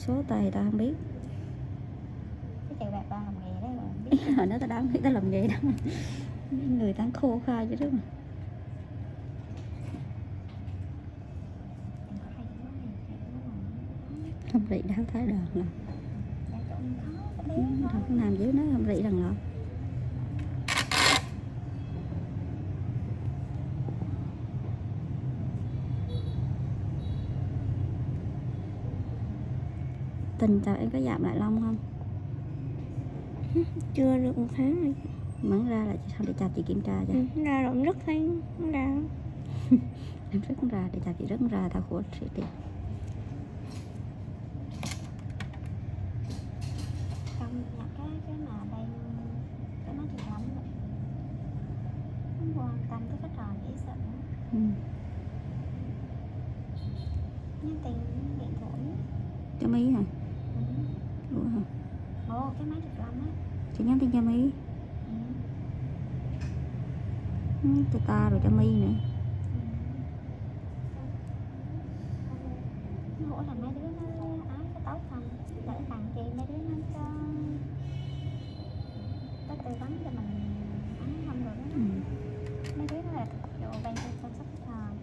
số tay tao không biết. Cái chợ bạc tao làm nghề đấy mà biết. Hồi đó tao đang biết tao làm nghề đó. Người tao khô khai chứ đó mà. Không rị đau thái đòn là. Không làm dưới nó không rị đằng lọ. Tình tao em có giảm lại lông không? Chưa được 1 tháng rồi. Mắng ra là sao để chào chị kiểm tra cho. Ra rồi rất thấy ra. Em rất con ra để chào chị rất con ra tao khổ sẽ tiền. Không nhập cái mà đây cái nó thì lắm rồi. Không quan tâm tới cái trò dễ sợ. Nhưng tiền điện thoại. Cho Mỹ hả? Ủa hả? Ồ, cái máy được lắm á. Chị nhắn tin cho Mỹ. Cho ta rồi cho Mỹ nữa. Nó hổ là mấy đứa nó ái cái tóc không. Đỡ tặng chị mấy đứa nó cho tư vấn cho mình ái không được đó. Mấy đứa nó là độ bên chăm sóc khách hàng.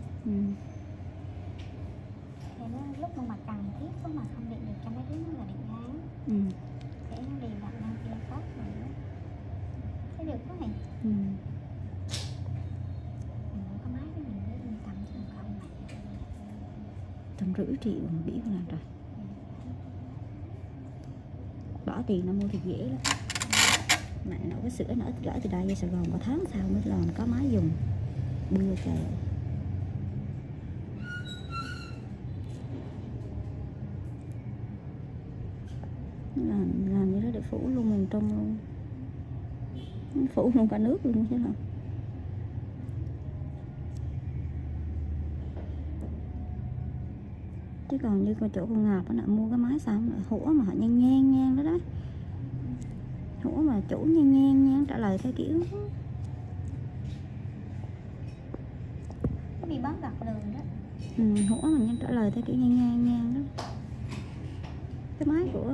Thì nó lúc mà cần thiết có mà không điện được cho mấy đứa nó là điện tháng. Để nó đi đặt năng kia khác rồi đó. Thấy được đó này. Mình có máy với mình để mình tầm cho mình không này. 150 triệu mà biết làm rồi. Bỏ tiền nó mua thì dễ lắm. Mẹ nấu cái sữa nở lỡ từ đây về Sài Gòn có tháng sau mới làm có máy dùng. Bưa trời. Làm như đó để phủ luôn miền Trung luôn. Phủ luôn cả nước luôn chứ không. Chứ còn như chỗ con Ngọc nó mua cái máy xong hủa mà họ nhan đó đó. Hủa mà chủ nhan trả lời theo kiểu Nó bị bán gặt lường đó. Hủa mà nhân trả lời theo kiểu nhan đó. Cái máy của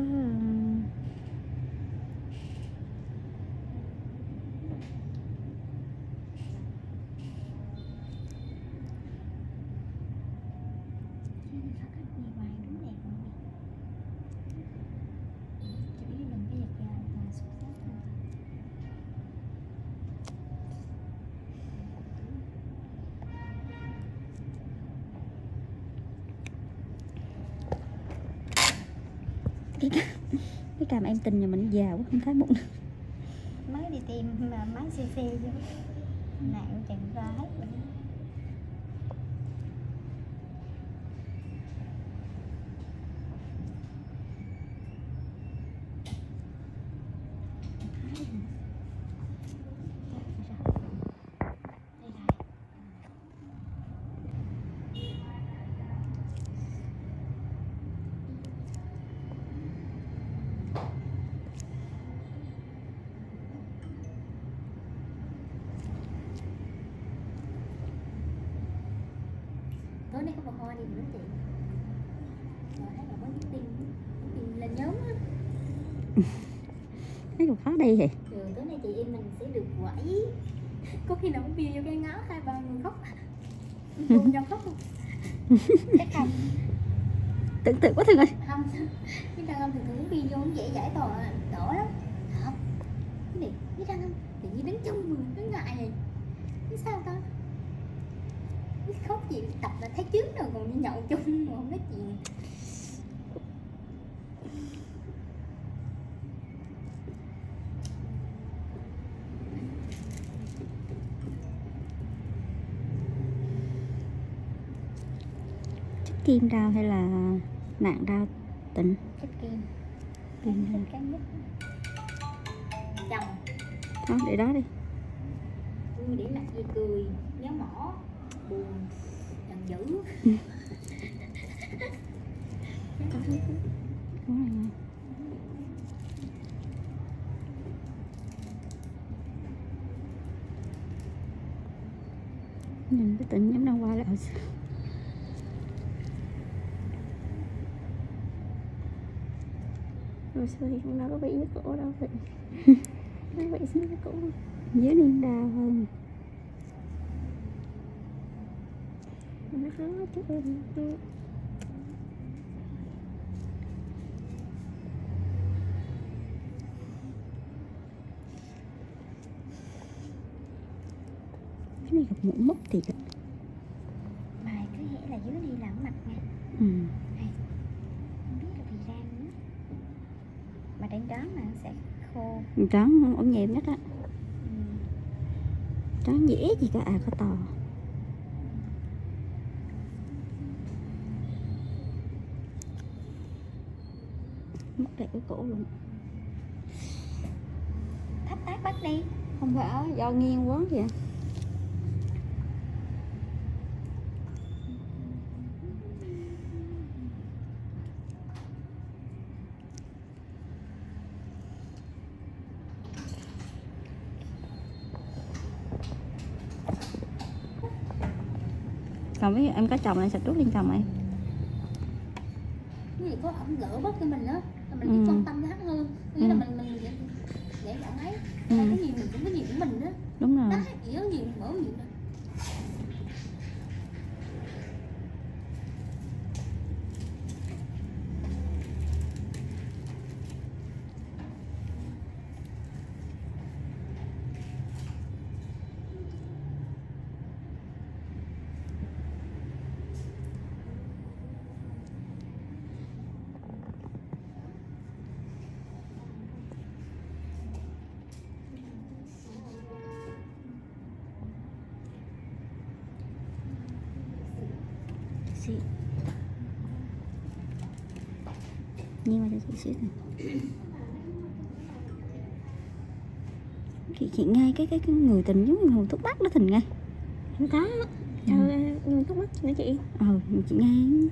cái cam em tình nhà mình giàu quá không thấy bụng. Mới đi tìm mà máy CC chứ nặng chừng ra hết rồi. Tối nay có một hoa đi nữa chị. Rồi thấy là mới tin lên nhóm á. Thấy còn khó đi hề. Tối nay chị em mình sẽ được quẩy. Có khi nào uống bia vô cái ngáo 2-3 người khóc. Cùng nhau khóc không? Chắc không. Tưởng tượng quá Thương ơi. Không. Cái Đăng Âm thường uống bia vô cũng dễ giải tỏa đỏ lắm. Không. Cái này cái Đăng Âm tự nhiên đứng chung người nó ngại vậy. Biết sao ta? Khóc gì tập là thấy trước rồi còn đi nhậu chung mà không nói chuyện. Chất kim rau hay là nạn rau Tình? Chất kim. Kim Kim cái nhất. Chồng. Thôi để đó đi. Vui để mặt gì cười, nhớ mỏ, buồn, giận dữ. Nhìn cái Tình giống đang qua lại. Hồi xưa thì cũng đâu có bị cái cổ đâu, nó bị xíu cái cổ dưới liên đào hơn. nó khó chút em. Cái này gặp mụn mất thiệt ạ. Bài cứ hễ là dưới đi là mặt nha. Ừ. Không biết là vì rang nữa. Mà đến đó mà nó sẽ khô. Trắng ổn nhẹm nhất á. Ừ. Trắng dễ gì cả có to. Mất lại cái cổ luôn. Thắt tác bắt đi. Không phải do nghiêng quá kìa. Còn ví dụ em có chồng em sẽ trút lên chồng em. Cái gì có ổng gỡ bớt cho mình á, mình biết quan tâm tới hắn hơn. Nghĩa là mình để giọng ấy, cái gì mình cũng có gì của mình á. Đúng rồi. Đó, chỉ có gì mở miệng thôi. Xí. Nhưng mà cho chị xíu này. Chị ngay cái người tình giống như hồn thuốc bắc đó Thìn ngay. Không có người thuốc mắt nữa chị. Chị ngay.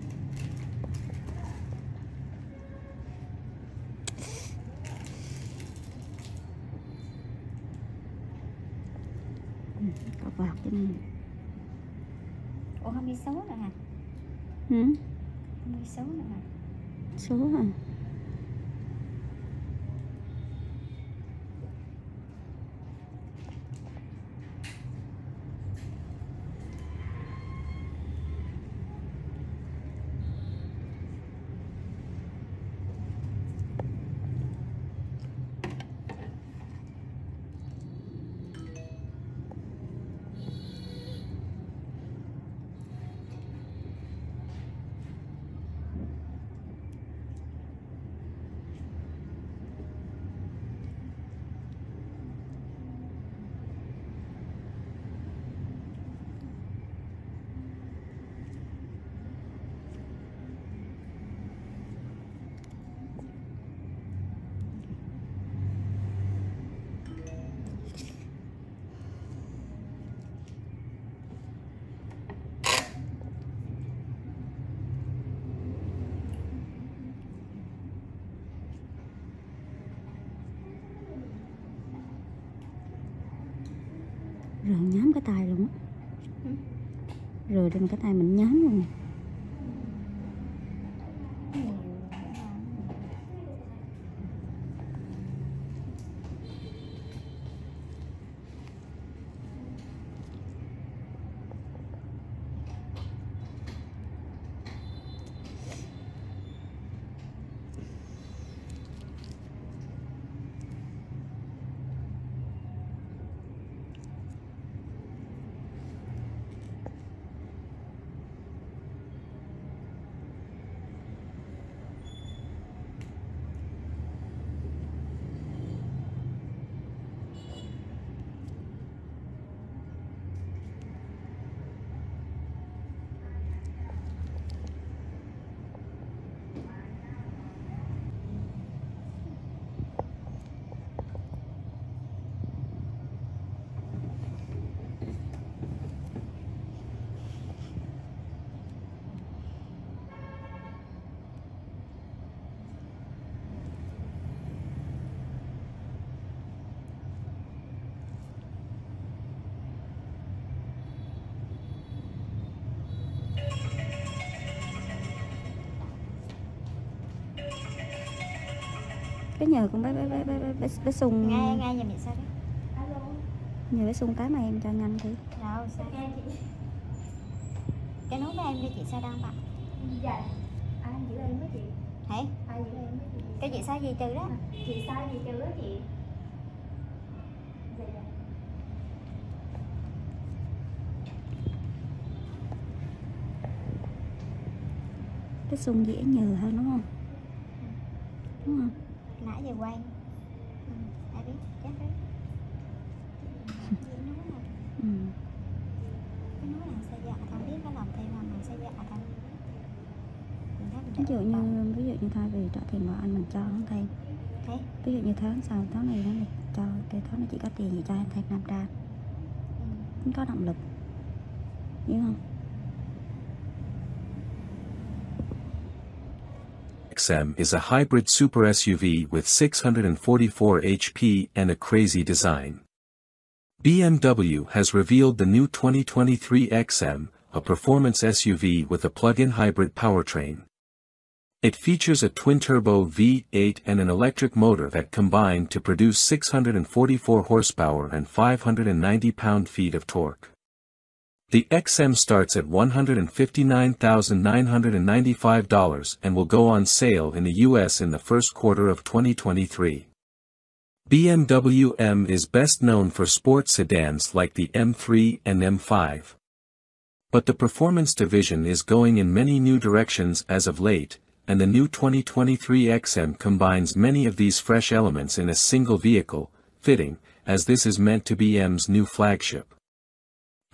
Có vạt cái này. Ủa không đi số nữa hả? Hử? Không đi số nữa hả? Số à? Rồi nhám cái tay luôn á. Rồi trên cái tay mình nhám luôn. Cái nhờ con bé Sung. Ngay giùm vậy sao đấy? Nhờ bé Sung cái mà em cho nhanh thì. Rồi sao? Cái nút đó em cho chị sao đang bạn? Dạ. Ai giữ em với chị? Hả? Ai giữ em với chị? Cái chị sai gì trừ đó? Chị sai gì trừ đó chị? Bé Sung dễ nhờ hơn đúng không? Đúng không? Nãy giờ quay. Ai biết chắc đấy. Ừ. Cái nút làm sao dạ tao biết nó làm thêm làm sao dạ tao. Ví dụ như thay vì trả tiền mà anh mình cho hắn thêm. Thế? Ví dụ như tháng sau tháng này nó cho cái tháng này chỉ có tiền gì cho em thêm 500. Nó có động lực. Hiểu không? XM is a hybrid super SUV with 644 HP and a crazy design. BMW has revealed the new 2023 XM, a performance SUV with a plug-in hybrid powertrain. It features a twin-turbo V8 and an electric motor that combine to produce 644 horsepower and 590 pound-feet of torque. The XM starts at $159,995 and will go on sale in the US in the first quarter of 2023. BMW M is best known for sports sedans like the M3 and M5. But the performance division is going in many new directions as of late, and the new 2023 XM combines many of these fresh elements in a single vehicle, fitting, as this is meant to be M's new flagship.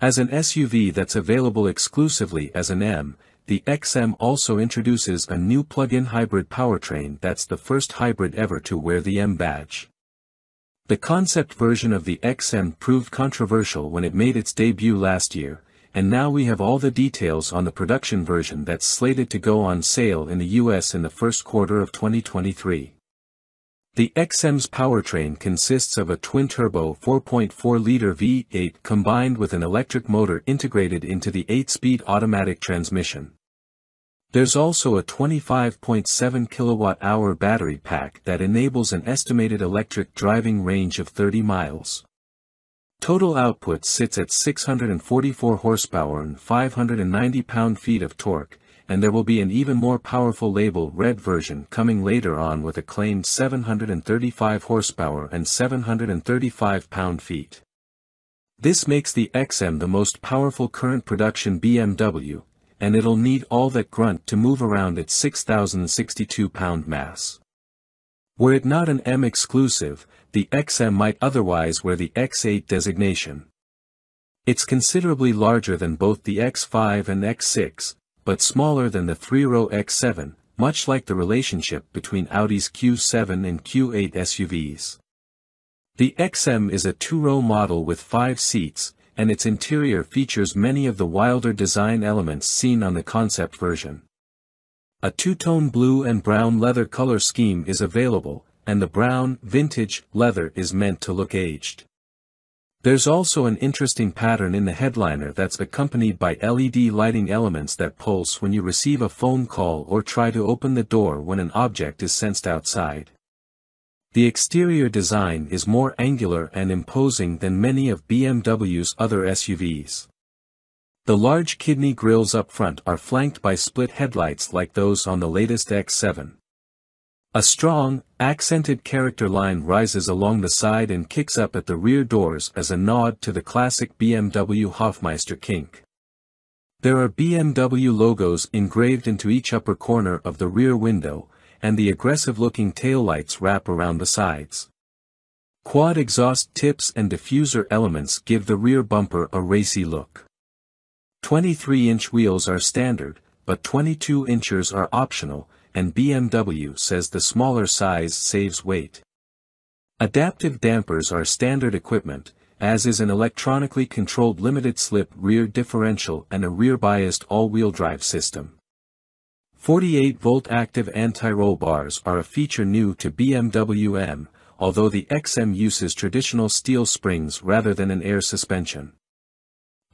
As an SUV that's available exclusively as an M, the XM also introduces a new plug-in hybrid powertrain that's the first hybrid ever to wear the M badge. The concept version of the XM proved controversial when it made its debut last year, and now we have all the details on the production version that's slated to go on sale in the US in the first quarter of 2023. The XM's powertrain consists of a twin-turbo 4.4-liter V8 combined with an electric motor integrated into the 8-speed automatic transmission. There's also a 25.7 kilowatt-hour battery pack that enables an estimated electric driving range of 30 miles. Total output sits at 644 horsepower and 590 pound-feet of torque, and there will be an even more powerful label red version coming later on with a claimed 735 horsepower and 735 pound-feet. This makes the XM the most powerful current production BMW, and it'll need all that grunt to move around its 6,062 pound mass. Were it not an M exclusive, the XM might otherwise wear the X8 designation. It's considerably larger than both the X5 and X6, but smaller than the 3-row X7, much like the relationship between Audi's Q7 and Q8 SUVs. The XM is a 2-row model with 5 seats, and its interior features many of the wilder design elements seen on the concept version. A two-tone blue and brown leather color scheme is available, and the brown, vintage, leather is meant to look aged. There's also an interesting pattern in the headliner that's accompanied by LED lighting elements that pulse when you receive a phone call or try to open the door when an object is sensed outside. The exterior design is more angular and imposing than many of BMW's other SUVs. The large kidney grilles up front are flanked by split headlights like those on the latest X7. A strong, accented character line rises along the side and kicks up at the rear doors as a nod to the classic BMW Hofmeister kink. There are BMW logos engraved into each upper corner of the rear window, and the aggressive-looking taillights wrap around the sides. Quad exhaust tips and diffuser elements give the rear bumper a racy look. 23-inch wheels are standard, but 22 inches are optional, and BMW says the smaller size saves weight. Adaptive dampers are standard equipment, as is an electronically controlled limited-slip rear differential and a rear-biased all-wheel drive system. 48-volt active anti-roll bars are a feature new to BMW M, although the XM uses traditional steel springs rather than an air suspension.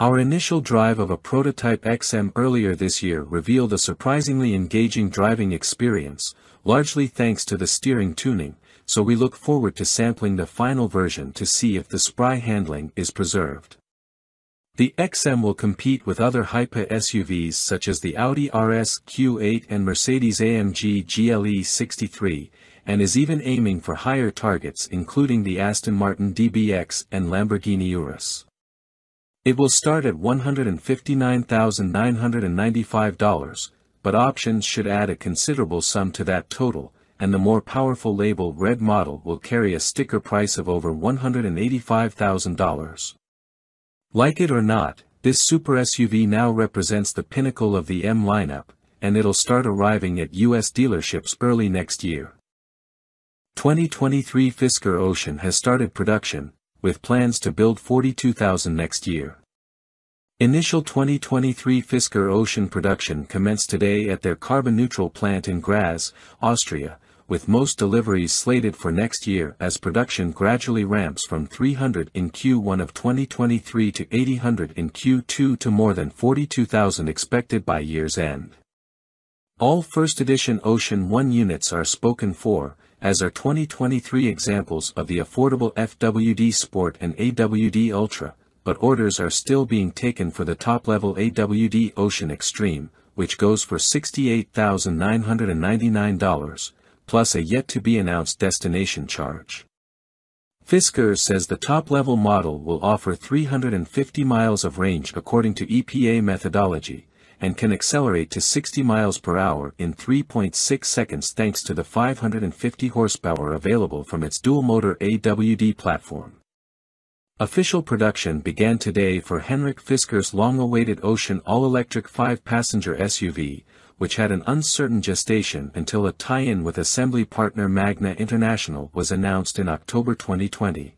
Our initial drive of a prototype XM earlier this year revealed a surprisingly engaging driving experience, largely thanks to the steering tuning, so we look forward to sampling the final version to see if the spry handling is preserved. The XM will compete with other hyper SUVs such as the Audi RS Q8 and Mercedes-AMG GLE 63, and is even aiming for higher targets including the Aston Martin DBX and Lamborghini Urus. It will start at $159,995, but options should add a considerable sum to that total, and the more powerful label Red model will carry a sticker price of over $185,000. Like it or not, this super SUV now represents the pinnacle of the M lineup, and it'll start arriving at US dealerships early next year. 2023 Fisker Ocean has started production, with plans to build 42,000 next year. Initial 2023 Fisker Ocean production commenced today at their carbon-neutral plant in Graz, Austria, with most deliveries slated for next year as production gradually ramps from 300 in Q1 of 2023 to 800 in Q2 to more than 42,000 expected by year's end. All first edition Ocean 1 units are spoken for, as are 2023 examples of the affordable FWD Sport and AWD Ultra, but orders are still being taken for the top-level AWD Ocean Extreme, which goes for $68,999, plus a yet-to-be-announced destination charge. Fisker says the top-level model will offer 350 miles of range according to EPA methodology, and can accelerate to 60 miles per hour in 3.6 seconds thanks to the 550 horsepower available from its dual-motor AWD platform. Official production began today for Henrik Fisker's long-awaited Ocean all-electric 5-passenger SUV, which had an uncertain gestation until a tie-in with assembly partner Magna International was announced in October 2020.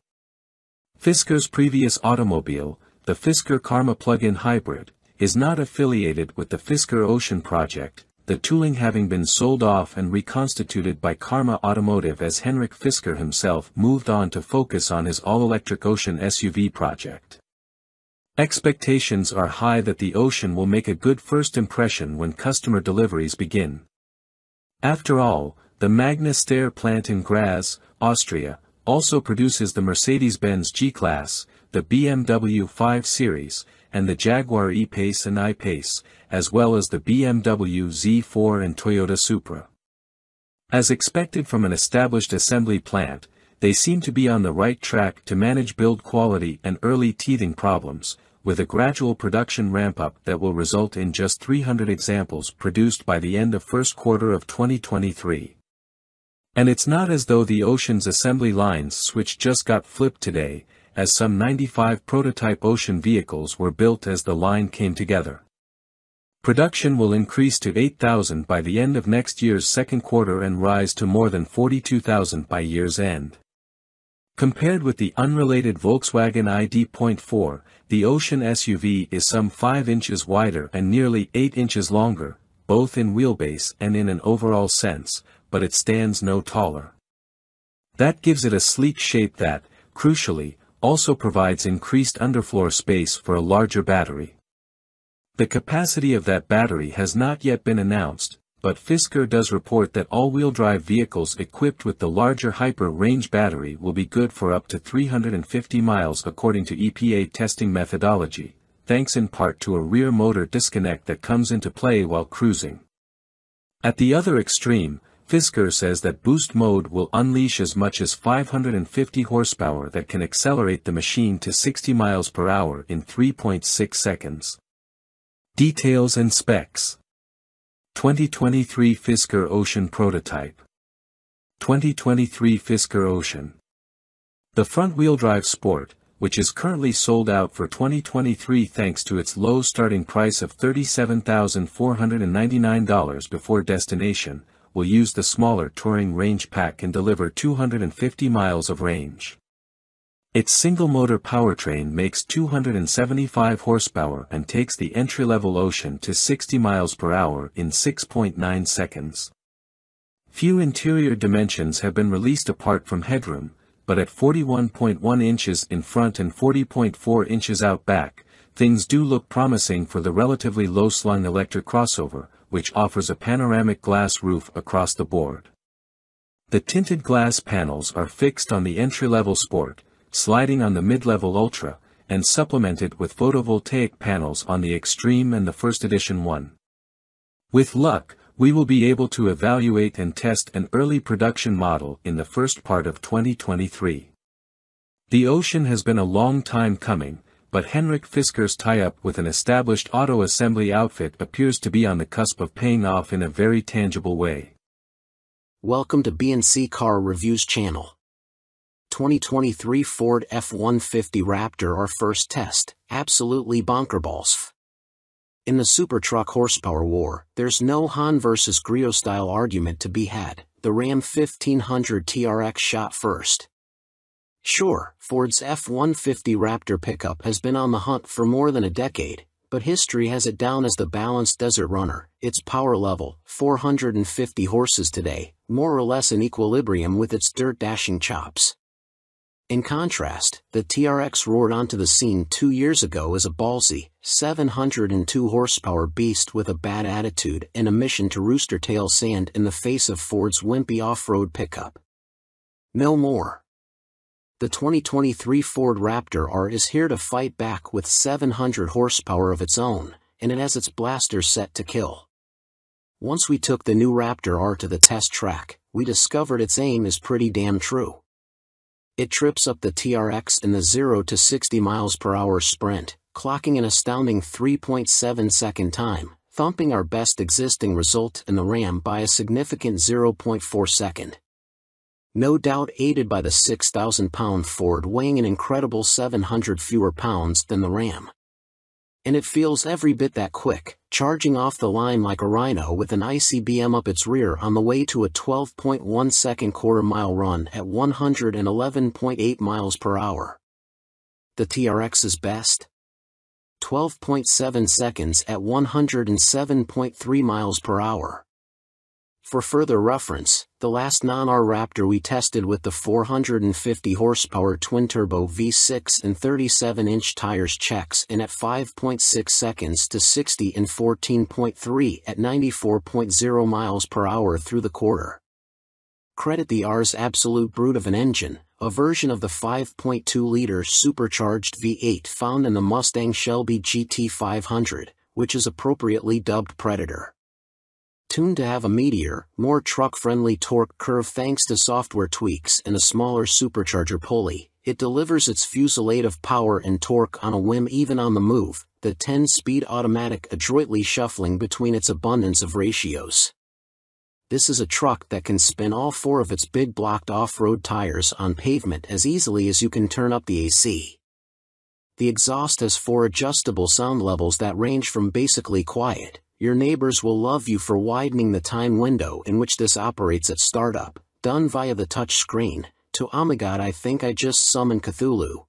Fisker's previous automobile, the Fisker Karma plug-in hybrid, is not affiliated with the Fisker Ocean project, the tooling having been sold off and reconstituted by Karma Automotive as Henrik Fisker himself moved on to focus on his all-electric Ocean SUV project. Expectations are high that the Ocean will make a good first impression when customer deliveries begin. After all, the Magna Steyr plant in Graz, Austria, also produces the Mercedes-Benz G-Class, the BMW 5 Series, and the Jaguar E-Pace and I-Pace, as well as the BMW Z4 and Toyota Supra. As expected from an established assembly plant, they seem to be on the right track to manage build quality and early teething problems, with a gradual production ramp-up that will result in just 300 examples produced by the end of first quarter of 2023. And it's not as though the Ocean's assembly line's switch just got flipped today, as some 95 prototype Ocean vehicles were built as the line came together. Production will increase to 8,000 by the end of next year's second quarter and rise to more than 42,000 by year's end. Compared with the unrelated Volkswagen ID.4, the Ocean SUV is some 5 inches wider and nearly 8 inches longer, both in wheelbase and in an overall sense, but it stands no taller. That gives it a sleek shape that, crucially, also provides increased underfloor space for a larger battery. The capacity of that battery has not yet been announced, but Fisker does report that all-wheel drive vehicles equipped with the larger hyper-range battery will be good for up to 350 miles according to EPA testing methodology, thanks in part to a rear motor disconnect that comes into play while cruising. At the other extreme, Fisker says that boost mode will unleash as much as 550 horsepower that can accelerate the machine to 60 miles per hour in 3.6 seconds. Details and specs. 2023 Fisker Ocean Prototype. 2023 Fisker Ocean. The front-wheel drive Sport, which is currently sold out for 2023 thanks to its low starting price of $37,499 before destination, will use the smaller Touring Range Pack and deliver 250 miles of range. Its single-motor powertrain makes 275 horsepower and takes the entry-level Ocean to 60 miles per hour in 6.9 seconds. Few interior dimensions have been released apart from headroom, but at 41.1 inches in front and 40.4 inches out back, things do look promising for the relatively low-slung electric crossover, which offers a panoramic glass roof across the board. The tinted glass panels are fixed on the entry-level Sport, sliding on the mid-level Ultra, and supplemented with photovoltaic panels on the Extreme and the First Edition one. With luck, we will be able to evaluate and test an early production model in the first part of 2023. The Ocean has been a long time coming, but Henrik Fisker's tie-up with an established auto assembly outfit appears to be on the cusp of paying off in a very tangible way. Welcome to B&C Car Reviews channel. 2023 Ford F-150 Raptor, our first test, absolutely bonkerballs. In the super truck horsepower war, there's no Han versus Griot style argument to be had. The Ram 1500 TRX shot first. Sure, Ford's F-150 Raptor pickup has been on the hunt for more than a decade, but history has it down as the balanced desert runner. Its power level, 450 horses today, more or less in equilibrium with its dirt-dashing chops. In contrast, the TRX roared onto the scene 2 years ago as a ballsy, 702 horsepower beast with a bad attitude and a mission to rooster tail sand in the face of Ford's wimpy off-road pickup. No more. The 2023 Ford Raptor R is here to fight back with 700 horsepower of its own, and it has its blasters set to kill. Once we took the new Raptor R to the test track, we discovered its aim is pretty damn true. It trips up the TRX in the 0 to 60 miles per hour sprint, clocking an astounding 3.7 second time, thumping our best existing result in the Ram by a significant 0.4 second. No doubt aided by the 6,000-pound Ford weighing an incredible 700 fewer pounds than the Ram. And it feels every bit that quick, charging off the line like a rhino with an ICBM up its rear on the way to a 12.1 second quarter-mile run at 111.8 miles per hour. The TRX's best? 12.7 seconds at 107.3 miles per hour. For further reference, the last non-R Raptor we tested with the 450 horsepower twin-turbo V6 and 37-inch tires checks in at 5.6 seconds to 60 in 14.3 at 94.0 miles per hour through the quarter. Credit the R's absolute brute of an engine, a version of the 5.2-liter supercharged V8 found in the Mustang Shelby GT500, which is appropriately dubbed Predator. Tuned to have a meatier, more truck-friendly torque curve thanks to software tweaks and a smaller supercharger pulley, it delivers its fusillade of power and torque on a whim even on the move, the 10-speed automatic adroitly shuffling between its abundance of ratios. This is a truck that can spin all four of its big blocked off-road tires on pavement as easily as you can turn up the AC. The exhaust has 4 adjustable sound levels that range from basically quiet, your neighbors will love you for widening the time window in which this operates at startup, done via the touch screen, to oh my god I think I just summoned Cthulhu.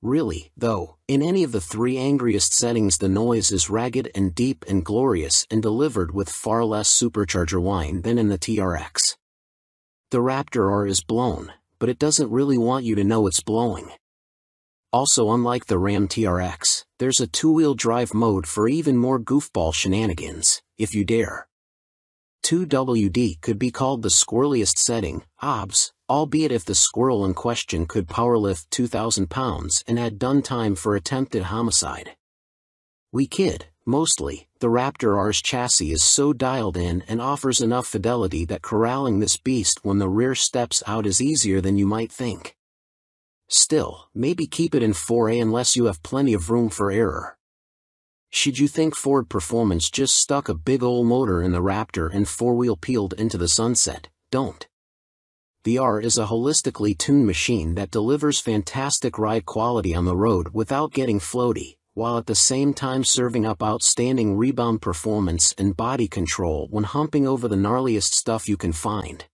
Really, though, in any of the 3 angriest settings the noise is ragged and deep and glorious and delivered with far less supercharger whine than in the TRX. The Raptor R is blown, but it doesn't really want you to know it's blowing. Also, unlike the Ram TRX, there's a 2-wheel drive mode for even more goofball shenanigans, if you dare. 2WD could be called the squirreliest setting, OBS, albeit if the squirrel in question could powerlift 2,000 pounds and had done time for attempted homicide. We kid, mostly, the Raptor R's chassis is so dialed in and offers enough fidelity that corralling this beast when the rear steps out is easier than you might think. Still, maybe keep it in 4A unless you have plenty of room for error. Should you think Ford Performance just stuck a big ol' motor in the Raptor and 4-wheel peeled into the sunset, don't. The R is a holistically tuned machine that delivers fantastic ride quality on the road without getting floaty, while at the same time serving up outstanding rebound performance and body control when humping over the gnarliest stuff you can find.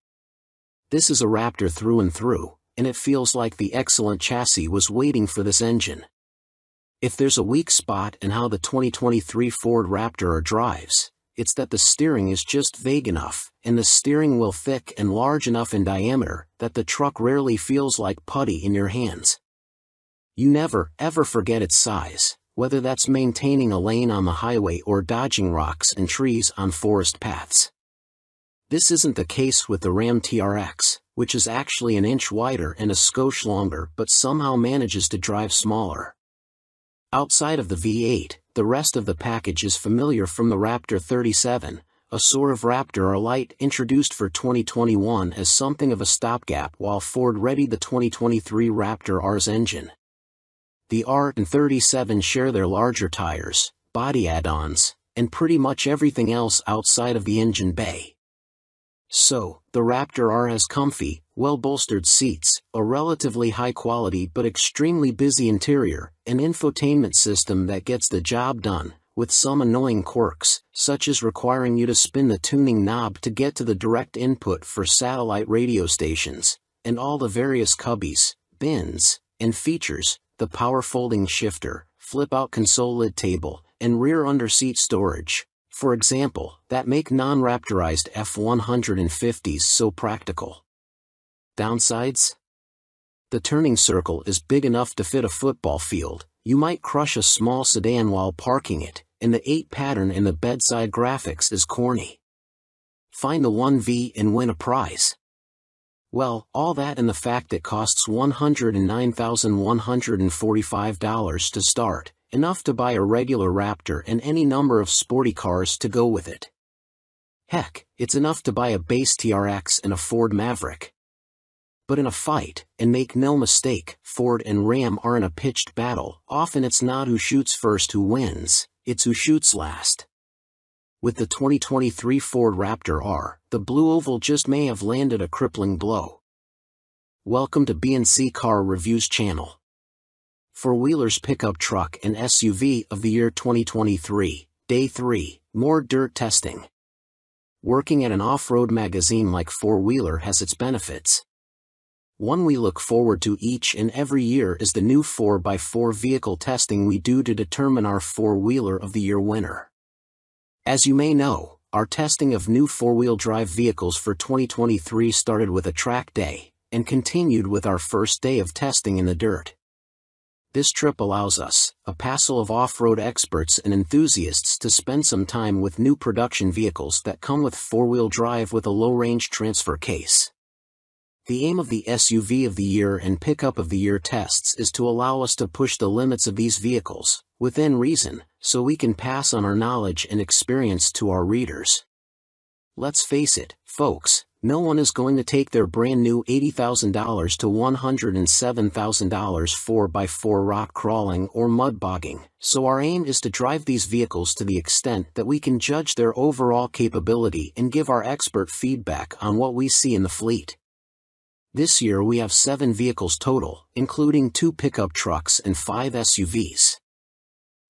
This is a Raptor through and through, and it feels like the excellent chassis was waiting for this engine. If there's a weak spot in how the 2023 Ford Raptor R drives, it's that the steering is just vague enough, and the steering wheel thick and large enough in diameter that the truck rarely feels like putty in your hands. You never, ever forget its size, whether that's maintaining a lane on the highway or dodging rocks and trees on forest paths. This isn't the case with the Ram TRX, which is actually an inch wider and a skosh longer but somehow manages to drive smaller. Outside of the V8, the rest of the package is familiar from the Raptor 37, a sort of Raptor R Lite introduced for 2021 as something of a stopgap while Ford readied the 2023 Raptor R's engine. The R and 37 share their larger tires, body add-ons, and pretty much everything else outside of the engine bay. So, the Raptor R has comfy, well-bolstered seats, a relatively high-quality but extremely busy interior, an infotainment system that gets the job done, with some annoying quirks, such as requiring you to spin the tuning knob to get to the direct input for satellite radio stations, and all the various cubbies, bins, and features, the power folding shifter, flip-out console lid table, and rear under-seat storage, for example, that make non-Raptorized F-150s so practical. Downsides? The turning circle is big enough to fit a football field. You might crush a small sedan while parking it, and the 8 pattern in the bedside graphics is corny. Find the 1V and win a prize. Well, all that and the fact it costs $109,145 to start, enough to buy a regular Raptor and any number of sporty cars to go with it. Heck, it's enough to buy a base TRX and a Ford Maverick. But in a fight, and make no mistake, Ford and Ram are in a pitched battle. Often it's not who shoots first who wins, it's who shoots last. With the 2023 Ford Raptor R, the Blue Oval just may have landed a crippling blow. Welcome to B&C Car Reviews channel. Four-wheelers pickup truck and SUV of the year 2023, Day 3, more dirt testing. Working at an off-road magazine like Four-Wheeler has its benefits. One we look forward to each and every year is the new 4x4 vehicle testing we do to determine our Four-Wheeler of the Year winner. As you may know, our testing of new four-wheel drive vehicles for 2023 started with a track day, and continued with our first day of testing in the dirt. This trip allows us, a passel of off-road experts and enthusiasts, to spend some time with new production vehicles that come with four-wheel drive with a low-range transfer case. The aim of the SUV of the Year and Pickup of the Year tests is to allow us to push the limits of these vehicles, within reason, so we can pass on our knowledge and experience to our readers. Let's face it, folks, no one is going to take their brand new $80,000 to $107,000 4x4 rock crawling or mud bogging, so our aim is to drive these vehicles to the extent that we can judge their overall capability and give our expert feedback on what we see in the fleet. This year we have 7 vehicles total, including 2 pickup trucks and 5 SUVs.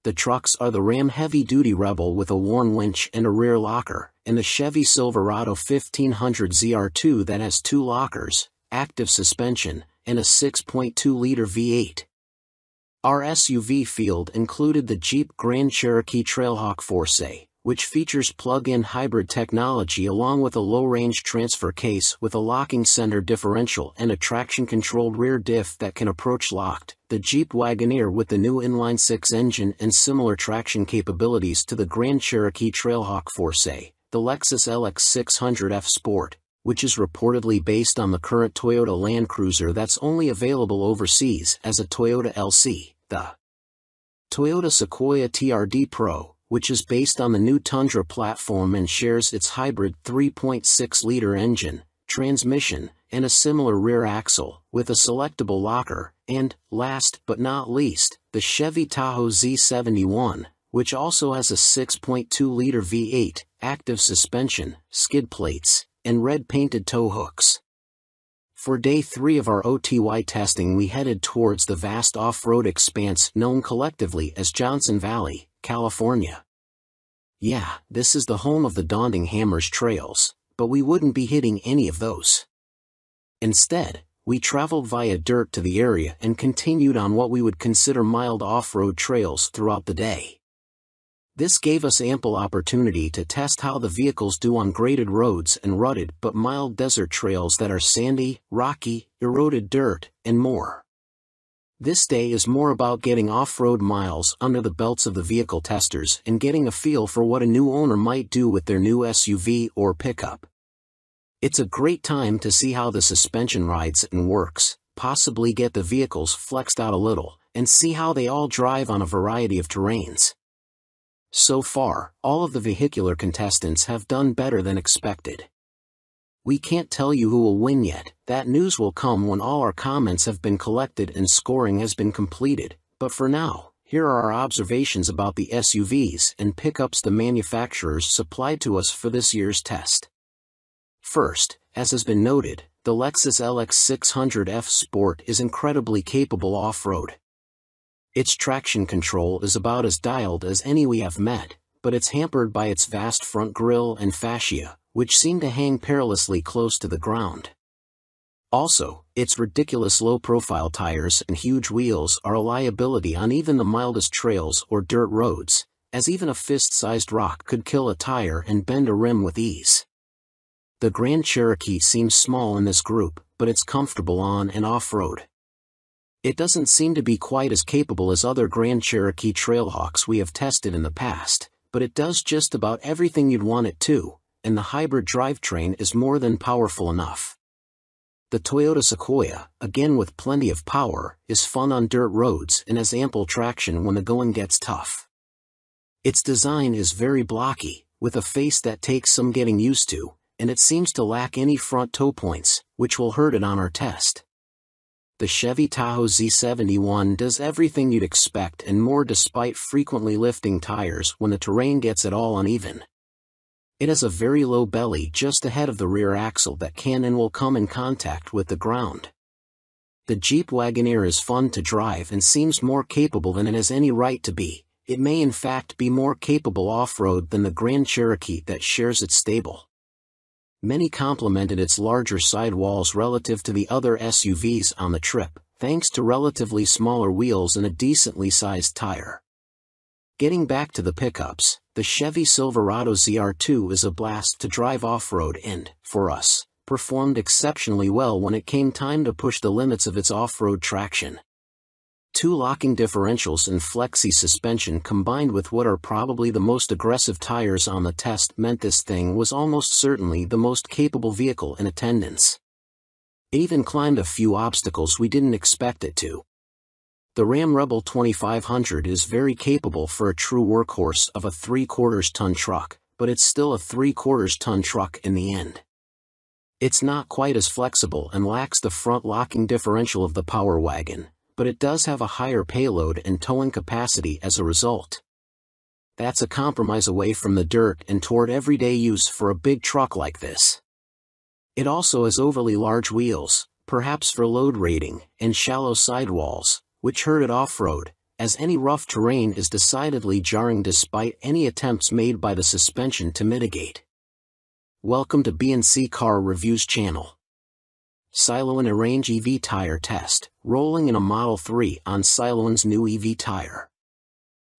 The trucks are the Ram Heavy Duty Rebel with a Warn winch and a rear locker, and the Chevy Silverado 1500 ZR2 that has 2 lockers, active suspension, and a 6.2-liter V8. Our SUV field included the Jeep Grand Cherokee Trailhawk Force, which features plug-in hybrid technology along with a low-range transfer case with a locking center differential and a traction-controlled rear diff that can approach locked, the Jeep Wagoneer with the new inline-6 engine and similar traction capabilities to the Grand Cherokee Trailhawk Force, the Lexus LX 600F Sport, which is reportedly based on the current Toyota Land Cruiser that's only available overseas as a Toyota LC, the Toyota Sequoia TRD Pro, which is based on the new Tundra platform and shares its hybrid 3.6-liter engine, transmission, and a similar rear axle, with a selectable locker, and, last but not least, the Chevy Tahoe Z71, which also has a 6.2-liter V8, active suspension, skid plates, and red-painted tow hooks. For Day 3 of our OTY testing we headed towards the vast off-road expanse known collectively as Johnson Valley, California. Yeah, this is the home of the Daunting Hammers trails, but we wouldn't be hitting any of those. Instead, we traveled via dirt to the area and continued on what we would consider mild off-road trails throughout the day. This gave us ample opportunity to test how the vehicles do on graded roads and rutted but mild desert trails that are sandy, rocky, eroded dirt, and more. This day is more about getting off-road miles under the belts of the vehicle testers and getting a feel for what a new owner might do with their new SUV or pickup. It's a great time to see how the suspension rides and works, possibly get the vehicles flexed out a little, and see how they all drive on a variety of terrains. So far, all of the vehicular contestants have done better than expected. We can't tell you who will win yet, that news will come when all our comments have been collected and scoring has been completed, but for now, here are our observations about the SUVs and pickups the manufacturers supplied to us for this year's test. First, as has been noted, the Lexus LX600F Sport is incredibly capable off-road. Its traction control is about as dialed as any we have met, but it's hampered by its vast front grille and fascia, which seem to hang perilously close to the ground. Also, its ridiculous low-profile tires and huge wheels are a liability on even the mildest trails or dirt roads, as even a fist-sized rock could kill a tire and bend a rim with ease. The Grand Cherokee seems small in this group, but it's comfortable on and off-road. It doesn't seem to be quite as capable as other Grand Cherokee Trailhawks we have tested in the past, but it does just about everything you'd want it to, and the hybrid drivetrain is more than powerful enough. The Toyota Sequoia, again with plenty of power, is fun on dirt roads and has ample traction when the going gets tough. Its design is very blocky, with a face that takes some getting used to, and it seems to lack any front toe points, which will hurt it on our test. The Chevy Tahoe Z71 does everything you'd expect and more despite frequently lifting tires when the terrain gets at all uneven. It has a very low belly just ahead of the rear axle that can and will come in contact with the ground. The Jeep Wagoneer is fun to drive and seems more capable than it has any right to be. It may in fact be more capable off-road than the Grand Cherokee that shares its stable. Many complimented its larger sidewalls relative to the other SUVs on the trip, thanks to relatively smaller wheels and a decently sized tire. Getting back to the pickups, the Chevy Silverado ZR2 is a blast to drive off-road and, for us, performed exceptionally well when it came time to push the limits of its off-road traction. Two locking differentials and flexi suspension combined with what are probably the most aggressive tires on the test meant this thing was almost certainly the most capable vehicle in attendance. It even climbed a few obstacles we didn't expect it to. The Ram Rebel 2500 is very capable for a true workhorse of a 3/4 ton truck, but it's still a 3/4 ton truck in the end. It's not quite as flexible and lacks the front locking differential of the Power Wagon, but it does have a higher payload and towing capacity as a result. That's a compromise away from the dirt and toward everyday use for a big truck like this. It also has overly large wheels, perhaps for load rating, and shallow sidewalls, which hurt it off-road, as any rough terrain is decidedly jarring despite any attempts made by the suspension to mitigate. Welcome to B&C Car Reviews channel. Siloan Arrange EV Tire Test, rolling in a Model 3 on Siloan's new EV tire.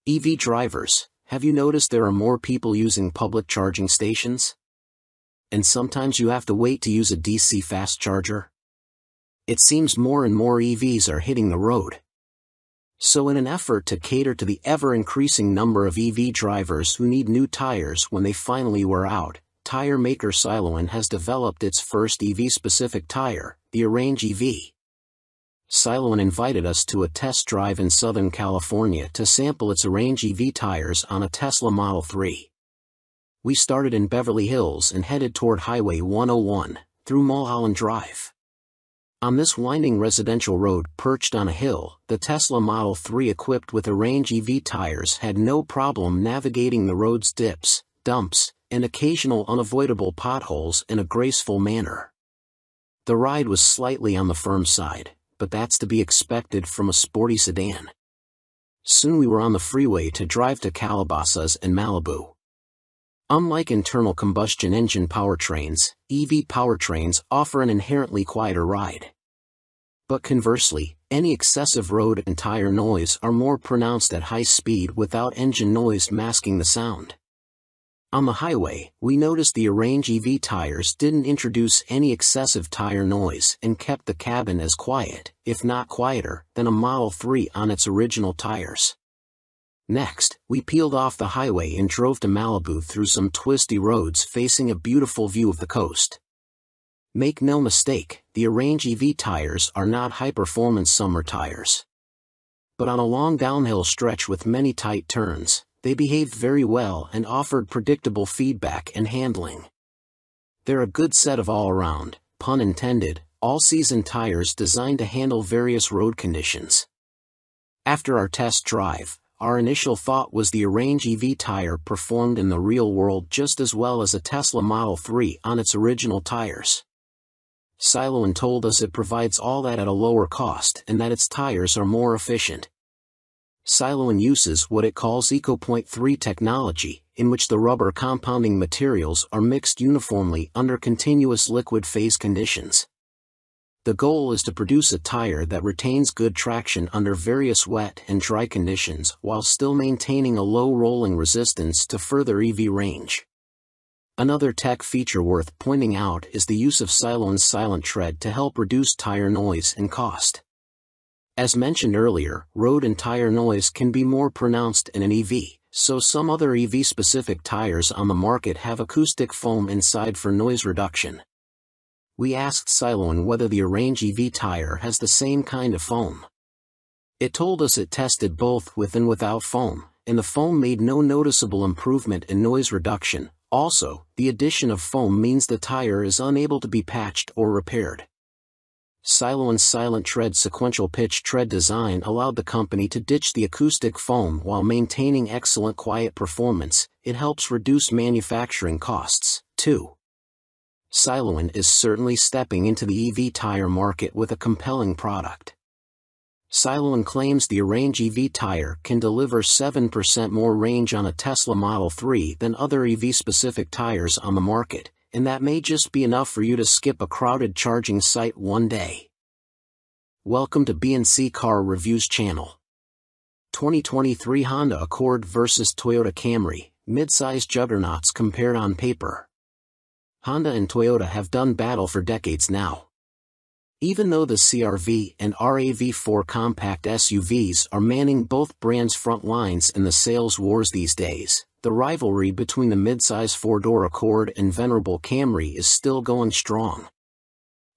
EV drivers, have you noticed there are more people using public charging stations? And sometimes you have to wait to use a DC fast charger? It seems more and more EVs are hitting the road. So in an effort to cater to the ever-increasing number of EV drivers who need new tires when they finally wear out, tire maker Siloan has developed its first EV-specific tire, the Arrange EV. Siloan invited us to a test drive in Southern California to sample its Arrange EV tires on a Tesla Model 3. We started in Beverly Hills and headed toward Highway 101, through Mulholland Drive. On this winding residential road perched on a hill, the Tesla Model 3 equipped with Arrange EV tires had no problem navigating the road's dips, dumps, and occasional unavoidable potholes in a graceful manner. The ride was slightly on the firm side, but that's to be expected from a sporty sedan. Soon we were on the freeway to drive to Calabasas and Malibu. Unlike internal combustion engine powertrains, EV powertrains offer an inherently quieter ride. But conversely, any excessive road and tire noise are more pronounced at high speed without engine noise masking the sound. On the highway, we noticed the Arrange EV tires didn't introduce any excessive tire noise and kept the cabin as quiet, if not quieter, than a Model 3 on its original tires. Next, we peeled off the highway and drove to Malibu through some twisty roads facing a beautiful view of the coast. Make no mistake, the Arrange EV tires are not high-performance summer tires. But on a long downhill stretch with many tight turns, they behaved very well and offered predictable feedback and handling. They're a good set of all-around, pun intended, all-season tires designed to handle various road conditions. After our test drive, our initial thought was the Arrange EV tire performed in the real world just as well as a Tesla Model 3 on its original tires. Siloan told us it provides all that at a lower cost and that its tires are more efficient. Siloan uses what it calls EcoPoint 3 technology, in which the rubber compounding materials are mixed uniformly under continuous liquid phase conditions. The goal is to produce a tire that retains good traction under various wet and dry conditions while still maintaining a low rolling resistance to further EV range. Another tech feature worth pointing out is the use of Siloan's Silent Tread to help reduce tire noise and cost. As mentioned earlier, road and tire noise can be more pronounced in an EV, so some other EV-specific tires on the market have acoustic foam inside for noise reduction. We asked Siloan whether the Arrange EV tire has the same kind of foam. It told us it tested both with and without foam, and the foam made no noticeable improvement in noise reduction. Also, the addition of foam means the tire is unable to be patched or repaired. Siloan's Silent Tread sequential pitch tread design allowed the company to ditch the acoustic foam while maintaining excellent quiet performance. It helps reduce manufacturing costs, too. Siloan is certainly stepping into the EV tire market with a compelling product. Siloan claims the Arrange EV tire can deliver 7% more range on a Tesla Model 3 than other EV-specific tires on the market, and that may just be enough for you to skip a crowded charging site one day. Welcome to B&C Car Reviews channel. 2023 Honda Accord vs Toyota Camry, mid-size juggernauts compared on paper. Honda and Toyota have done battle for decades now. Even though the CR-V and RAV4 compact SUVs are manning both brands' front lines in the sales wars these days, the rivalry between the midsize four-door Accord and venerable Camry is still going strong.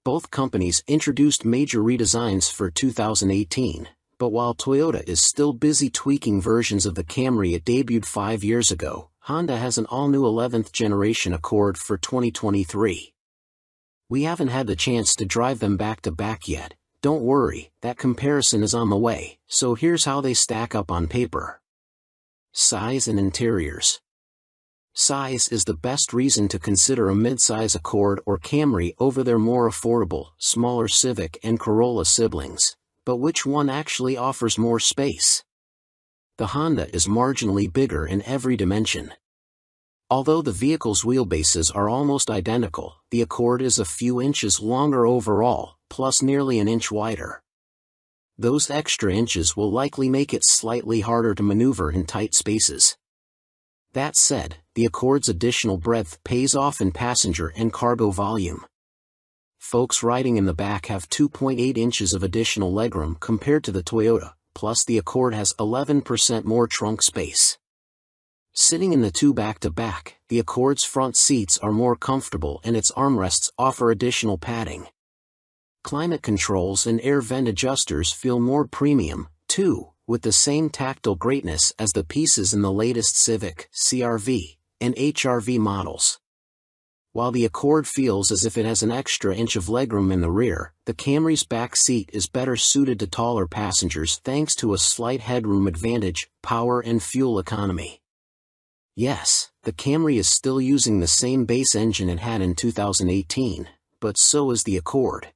Both companies introduced major redesigns for 2018, but while Toyota is still busy tweaking versions of the Camry it debuted 5 years ago, Honda has an all-new 11th generation Accord for 2023. We haven't had the chance to drive them back-to-back yet. Don't worry, that comparison is on the way, so here's how they stack up on paper. Size and interiors. Size is the best reason to consider a midsize Accord or Camry over their more affordable, smaller Civic and Corolla siblings. But which one actually offers more space? The Honda is marginally bigger in every dimension. Although the vehicle's wheelbases are almost identical, the Accord is a few inches longer overall, plus nearly an inch wider. Those extra inches will likely make it slightly harder to maneuver in tight spaces. That said, the Accord's additional breadth pays off in passenger and cargo volume. Folks riding in the back have 2.8 inches of additional legroom compared to the Toyota, plus the Accord has 11% more trunk space. Sitting in the two back-to-back, the Accord's front seats are more comfortable and its armrests offer additional padding. Climate controls and air vent adjusters feel more premium, too, with the same tactile greatness as the pieces in the latest Civic, CR-V, and HR-V models. While the Accord feels as if it has an extra inch of legroom in the rear, the Camry's back seat is better suited to taller passengers thanks to a slight headroom advantage, power and fuel economy. Yes, the Camry is still using the same base engine it had in 2018, but so is the Accord.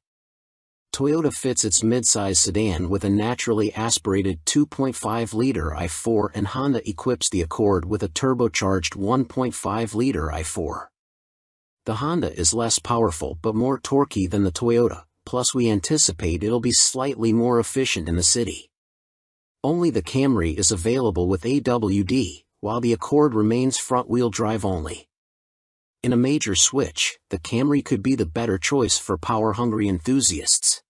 Toyota fits its midsize sedan with a naturally aspirated 2.5-liter i4 and Honda equips the Accord with a turbocharged 1.5-liter i4. The Honda is less powerful but more torquey than the Toyota, plus we anticipate it'll be slightly more efficient in the city. Only the Camry is available with AWD, while the Accord remains front-wheel drive only. In a major switch, the Camry could be the better choice for power-hungry enthusiasts.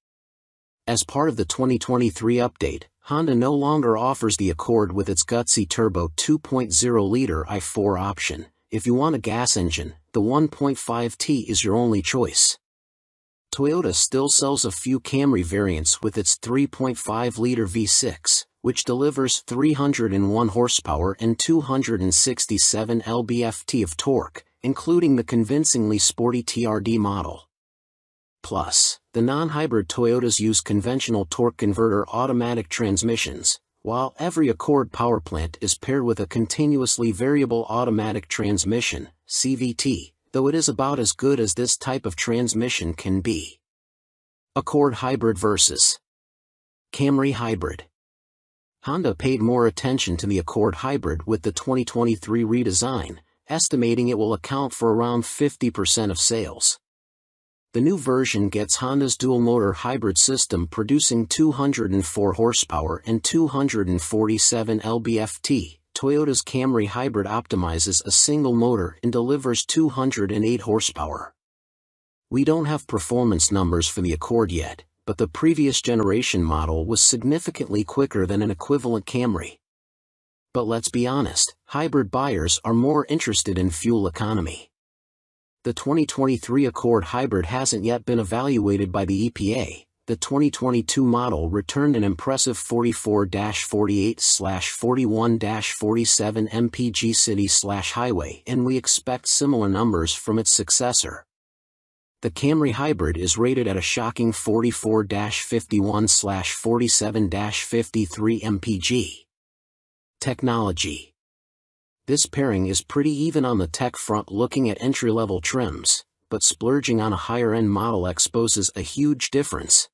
As part of the 2023 update, Honda no longer offers the Accord with its gutsy turbo 2.0-liter i4 option. If you want a gas engine, the 1.5T is your only choice. Toyota still sells a few Camry variants with its 3.5-liter V6, which delivers 301 horsepower and 267 lb-ft of torque, including the convincingly sporty TRD model. Plus, the non-hybrid Toyotas use conventional torque converter automatic transmissions, while every Accord powerplant is paired with a continuously variable automatic transmission, CVT, though it is about as good as this type of transmission can be. Accord Hybrid versus Camry Hybrid. Honda paid more attention to the Accord Hybrid with the 2023 redesign, estimating it will account for around 50% of sales. The new version gets Honda's dual-motor hybrid system producing 204 horsepower and 247 lb-ft. Toyota's Camry Hybrid optimizes a single motor and delivers 208 horsepower. We don't have performance numbers for the Accord yet, but the previous generation model was significantly quicker than an equivalent Camry. But let's be honest, hybrid buyers are more interested in fuel economy. The 2023 Accord Hybrid hasn't yet been evaluated by the EPA. The 2022 model returned an impressive 44-48/41-47 mpg city/highway, and we expect similar numbers from its successor. The Camry Hybrid is rated at a shocking 44-51/47-53 mpg. Technology. This pairing is pretty even on the tech front looking at entry-level trims, but splurging on a higher-end model exposes a huge difference.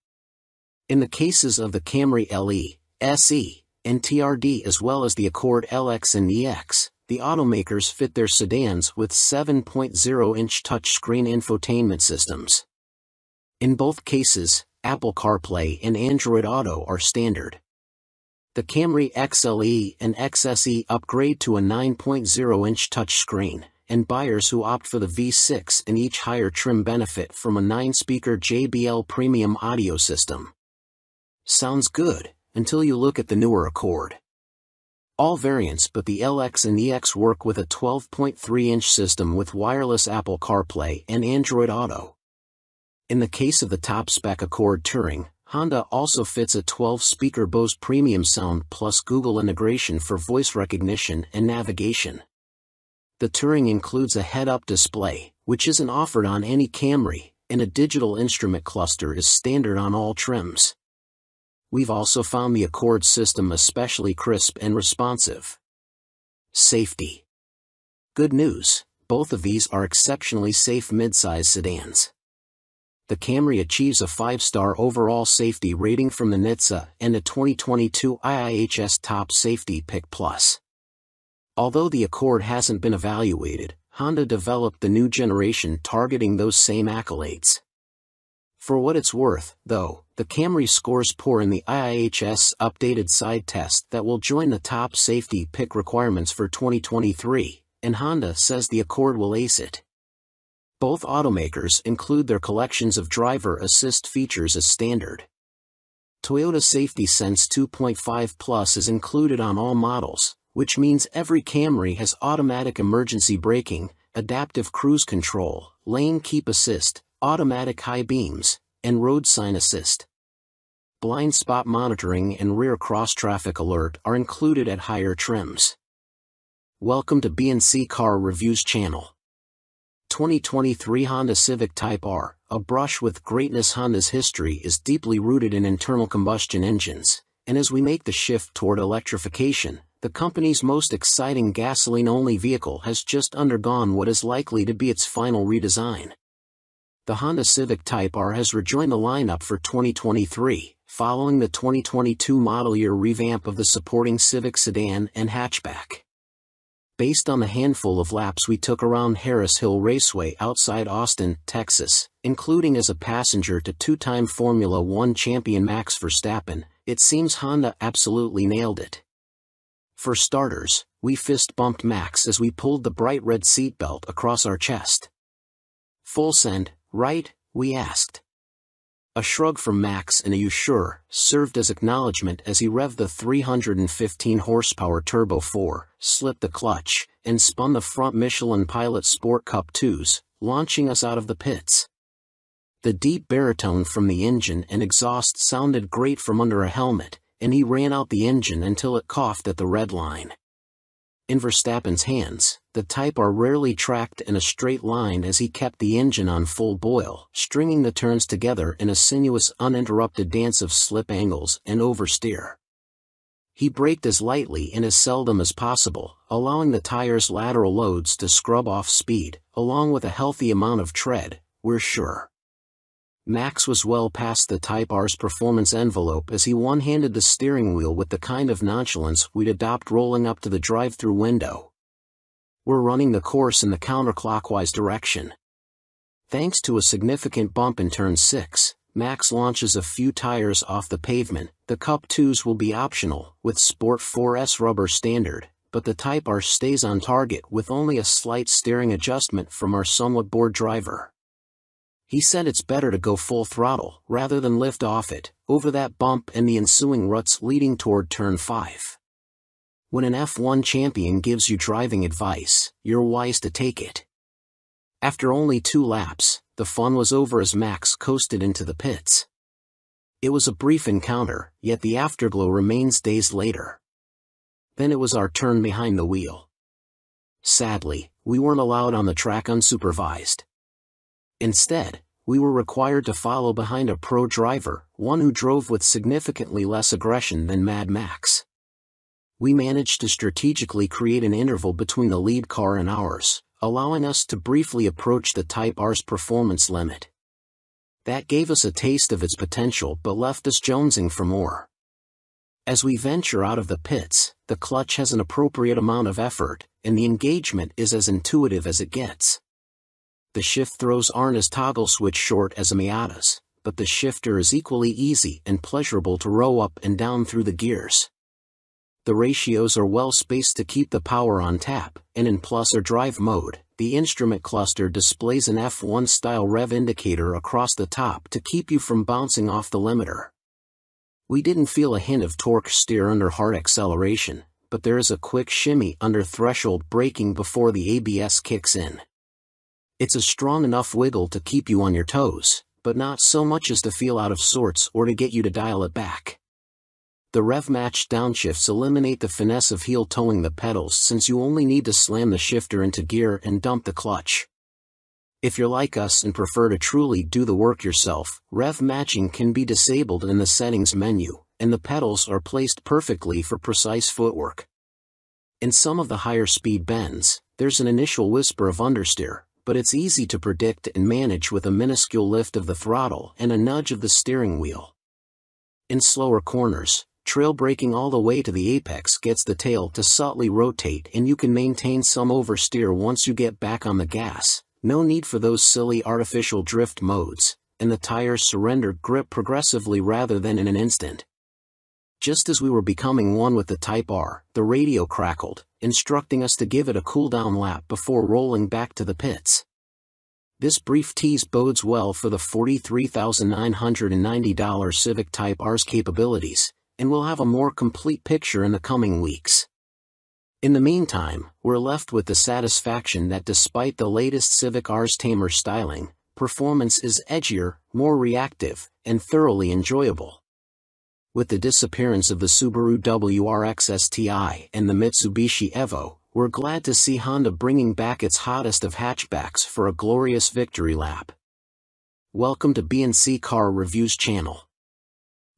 In the cases of the Camry LE, SE, and TRD as well as the Accord LX and EX, the automakers fit their sedans with 7.0-inch touchscreen infotainment systems. In both cases, Apple CarPlay and Android Auto are standard. The Camry XLE and XSE upgrade to a 9.0-inch touchscreen, and buyers who opt for the V6 and each higher trim benefit from a 9-speaker JBL premium audio system. Sounds good, until you look at the newer Accord. All variants but the LX and EX work with a 12.3-inch system with wireless Apple CarPlay and Android Auto. In the case of the top-spec Accord Touring, Honda also fits a 12-speaker Bose premium sound plus Google integration for voice recognition and navigation. The Touring includes a head-up display, which isn't offered on any Camry, and a digital instrument cluster is standard on all trims. We've also found the Accord system especially crisp and responsive. Safety. Good news, both of these are exceptionally safe midsize sedans. The Camry achieves a 5-star overall safety rating from the NHTSA and a 2022 IIHS Top Safety Pick Plus. Although the Accord hasn't been evaluated, Honda developed the new generation targeting those same accolades. For what it's worth, though, the Camry scores poor in the IIHS updated side test that will join the top safety pick requirements for 2023, and Honda says the Accord will ace it. Both automakers include their collections of driver assist features as standard. Toyota Safety Sense 2.5 Plus is included on all models, which means every Camry has automatic emergency braking, adaptive cruise control, lane keep assist, automatic high beams, and road sign assist. Blind spot monitoring and rear cross-traffic alert are included at higher trims. Welcome to B&C Car Reviews channel. 2023 Honda Civic Type R, a brush with greatness. Honda's history is deeply rooted in internal combustion engines, and as we make the shift toward electrification, the company's most exciting gasoline-only vehicle has just undergone what is likely to be its final redesign. The Honda Civic Type R has rejoined the lineup for 2023, following the 2022 model year revamp of the supporting Civic sedan and hatchback. Based on the handful of laps we took around Harris Hill Raceway outside Austin, Texas, including as a passenger to two-time Formula One champion Max Verstappen, it seems Honda absolutely nailed it. For starters, we fist-bumped Max as we pulled the bright red seatbelt across our chest. "Full send, right?" we asked. A shrug from Max and a "you sure" served as acknowledgement as he revved the 315 horsepower Turbo 4, slipped the clutch, and spun the front Michelin Pilot Sport Cup 2s, launching us out of the pits. The deep baritone from the engine and exhaust sounded great from under a helmet, and he ran out the engine until it coughed at the red line. In Verstappen's hands, the Type R rarely tracked in a straight line as he kept the engine on full boil, stringing the turns together in a sinuous uninterrupted dance of slip angles and oversteer. He braked as lightly and as seldom as possible, allowing the tire's lateral loads to scrub off speed, along with a healthy amount of tread, we're sure. Max was well past the Type R's performance envelope as he one-handed the steering wheel with the kind of nonchalance we'd adopt rolling up to the drive-thru window. We're running the course in the counterclockwise direction. Thanks to a significant bump in turn 6, Max launches a few tires off the pavement. The Cup 2s will be optional, with Sport 4S rubber standard, but the Type R stays on target with only a slight steering adjustment from our somewhat bored driver. He said it's better to go full throttle, rather than lift off it, over that bump and the ensuing ruts leading toward turn 5. When an F1 champion gives you driving advice, you're wise to take it. After only 2 laps, the fun was over as Max coasted into the pits. It was a brief encounter, yet the afterglow remains days later. Then it was our turn behind the wheel. Sadly, we weren't allowed on the track unsupervised. Instead, we were required to follow behind a pro driver, one who drove with significantly less aggression than Mad Max. We managed to strategically create an interval between the lead car and ours, allowing us to briefly approach the Type R's performance limit. That gave us a taste of its potential but left us jonesing for more. As we venture out of the pits, the clutch has an appropriate amount of effort, and the engagement is as intuitive as it gets. The shift throws aren't as toggle switch short as a Miata's, but the shifter is equally easy and pleasurable to row up and down through the gears. The ratios are well spaced to keep the power on tap, and in plus or drive mode, the instrument cluster displays an F1-style rev indicator across the top to keep you from bouncing off the limiter. We didn't feel a hint of torque steer under hard acceleration, but there is a quick shimmy under threshold braking before the ABS kicks in. It's a strong enough wiggle to keep you on your toes, but not so much as to feel out of sorts or to get you to dial it back. The rev-matched downshifts eliminate the finesse of heel-toeing the pedals since you only need to slam the shifter into gear and dump the clutch. If you're like us and prefer to truly do the work yourself, rev matching can be disabled in the settings menu, and the pedals are placed perfectly for precise footwork. In some of the higher speed bends, there's an initial whisper of understeer, but it's easy to predict and manage with a minuscule lift of the throttle and a nudge of the steering wheel. In slower corners, trail braking all the way to the apex gets the tail to subtly rotate and you can maintain some oversteer once you get back on the gas. No need for those silly artificial drift modes, and the tires surrender grip progressively rather than in an instant. Just as we were becoming one with the Type R, the radio crackled, instructing us to give it a cool-down lap before rolling back to the pits. This brief tease bodes well for the $43,990 Civic Type R's capabilities, and we'll have a more complete picture in the coming weeks. In the meantime, we're left with the satisfaction that despite the latest Civic R's tamer styling, performance is edgier, more reactive, and thoroughly enjoyable. With the disappearance of the Subaru WRX STI and the Mitsubishi Evo, we're glad to see Honda bringing back its hottest of hatchbacks for a glorious victory lap. Welcome to B&C Car Reviews channel.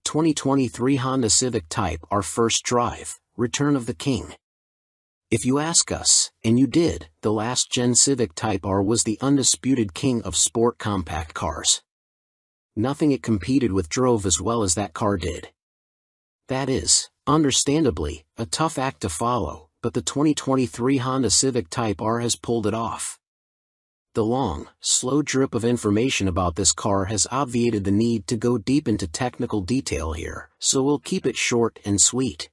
2023 Honda Civic Type R First Drive, Return of the King. If you ask us, and you did, the last-gen Civic Type R was the undisputed king of sport compact cars. Nothing it competed with drove as well as that car did. That is, understandably, a tough act to follow, but the 2023 Honda Civic Type R has pulled it off. The long, slow drip of information about this car has obviated the need to go deep into technical detail here, so we'll keep it short and sweet.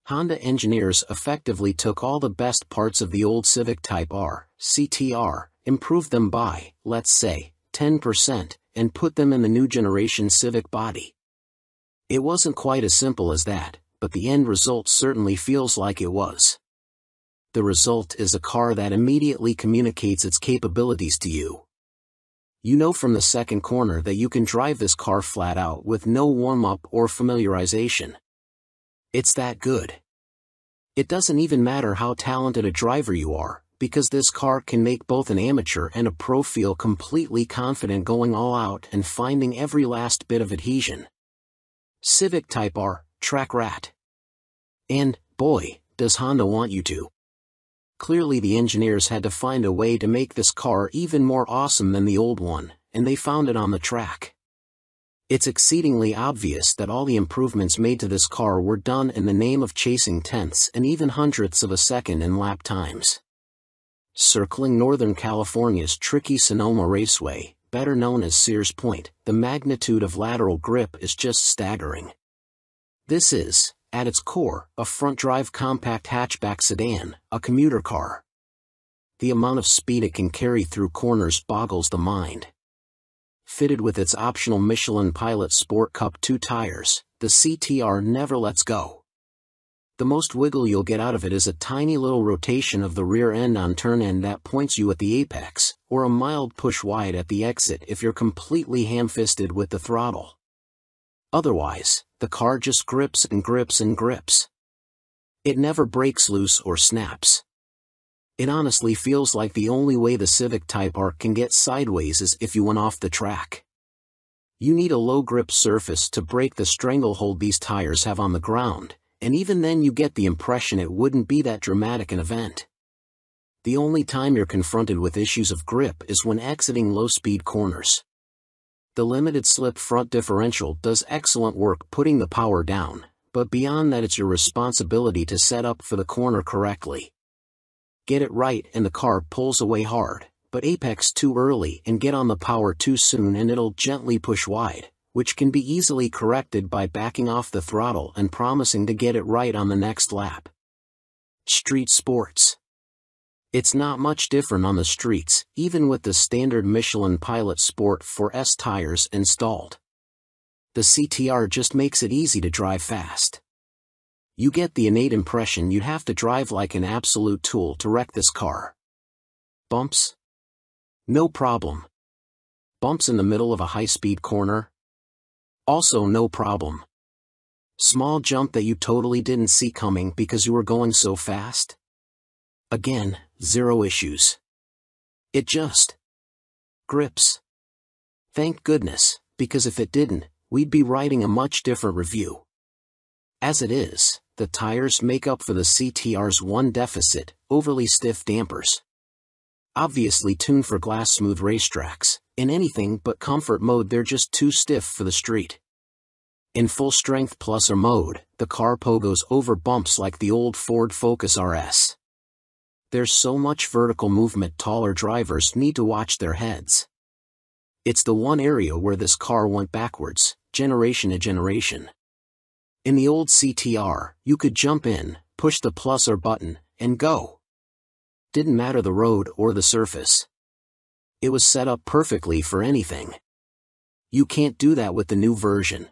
Honda engineers effectively took all the best parts of the old Civic Type R, CTR, improved them by, let's say, 10%, and put them in the new generation Civic body. It wasn't quite as simple as that, but the end result certainly feels like it was. The result is a car that immediately communicates its capabilities to you. You know from the second corner that you can drive this car flat out with no warm-up or familiarization. It's that good. It doesn't even matter how talented a driver you are, because this car can make both an amateur and a pro feel completely confident going all out and finding every last bit of adhesion. Civic Type R, track rat. And, boy, does Honda want you to. Clearly the engineers had to find a way to make this car even more awesome than the old one, and they found it on the track. It's exceedingly obvious that all the improvements made to this car were done in the name of chasing tenths and even hundredths of a second in lap times. Circling Northern California's tricky Sonoma Raceway, better known as Sears Point, the magnitude of lateral grip is just staggering. This is, at its core, a front-drive compact hatchback sedan, a commuter car. The amount of speed it can carry through corners boggles the mind. Fitted with its optional Michelin Pilot Sport Cup 2 tires, the CTR never lets go. The most wiggle you'll get out of it is a tiny little rotation of the rear end on turn end that points you at the apex, or a mild push wide at the exit if you're completely ham-fisted with the throttle. Otherwise, the car just grips and grips and grips. It never breaks loose or snaps. It honestly feels like the only way the Civic Type R can get sideways is if you went off the track. You need a low grip surface to break the stranglehold these tires have on the ground, and even then you get the impression it wouldn't be that dramatic an event. The only time you're confronted with issues of grip is when exiting low-speed corners. The limited slip front differential does excellent work putting the power down, but beyond that it's your responsibility to set up for the corner correctly. Get it right and the car pulls away hard, but apex too early and get on the power too soon and it'll gently push wide, which can be easily corrected by backing off the throttle and promising to get it right on the next lap. Street sports. It's not much different on the streets, even with the standard Michelin Pilot Sport 4S tires installed. The CTR just makes it easy to drive fast. You get the innate impression you'd have to drive like an absolute tool to wreck this car. Bumps? No problem. Bumps in the middle of a high-speed corner? Also no problem. Small jump that you totally didn't see coming because you were going so fast? Again, zero issues. It just grips. Thank goodness, because if it didn't, we'd be writing a much different review. As it is, the tires make up for the CTR's one deficit, overly stiff dampers. Obviously tuned for glass-smooth racetracks, in anything but comfort mode they're just too stiff for the street. In full-strength plusser mode, the car pogos over bumps like the old Ford Focus RS. There's so much vertical movement taller drivers need to watch their heads. It's the one area where this car went backwards, generation to generation. In the old CTR, you could jump in, push the plus or button, and go. Didn't matter the road or the surface. It was set up perfectly for anything. You can't do that with the new version.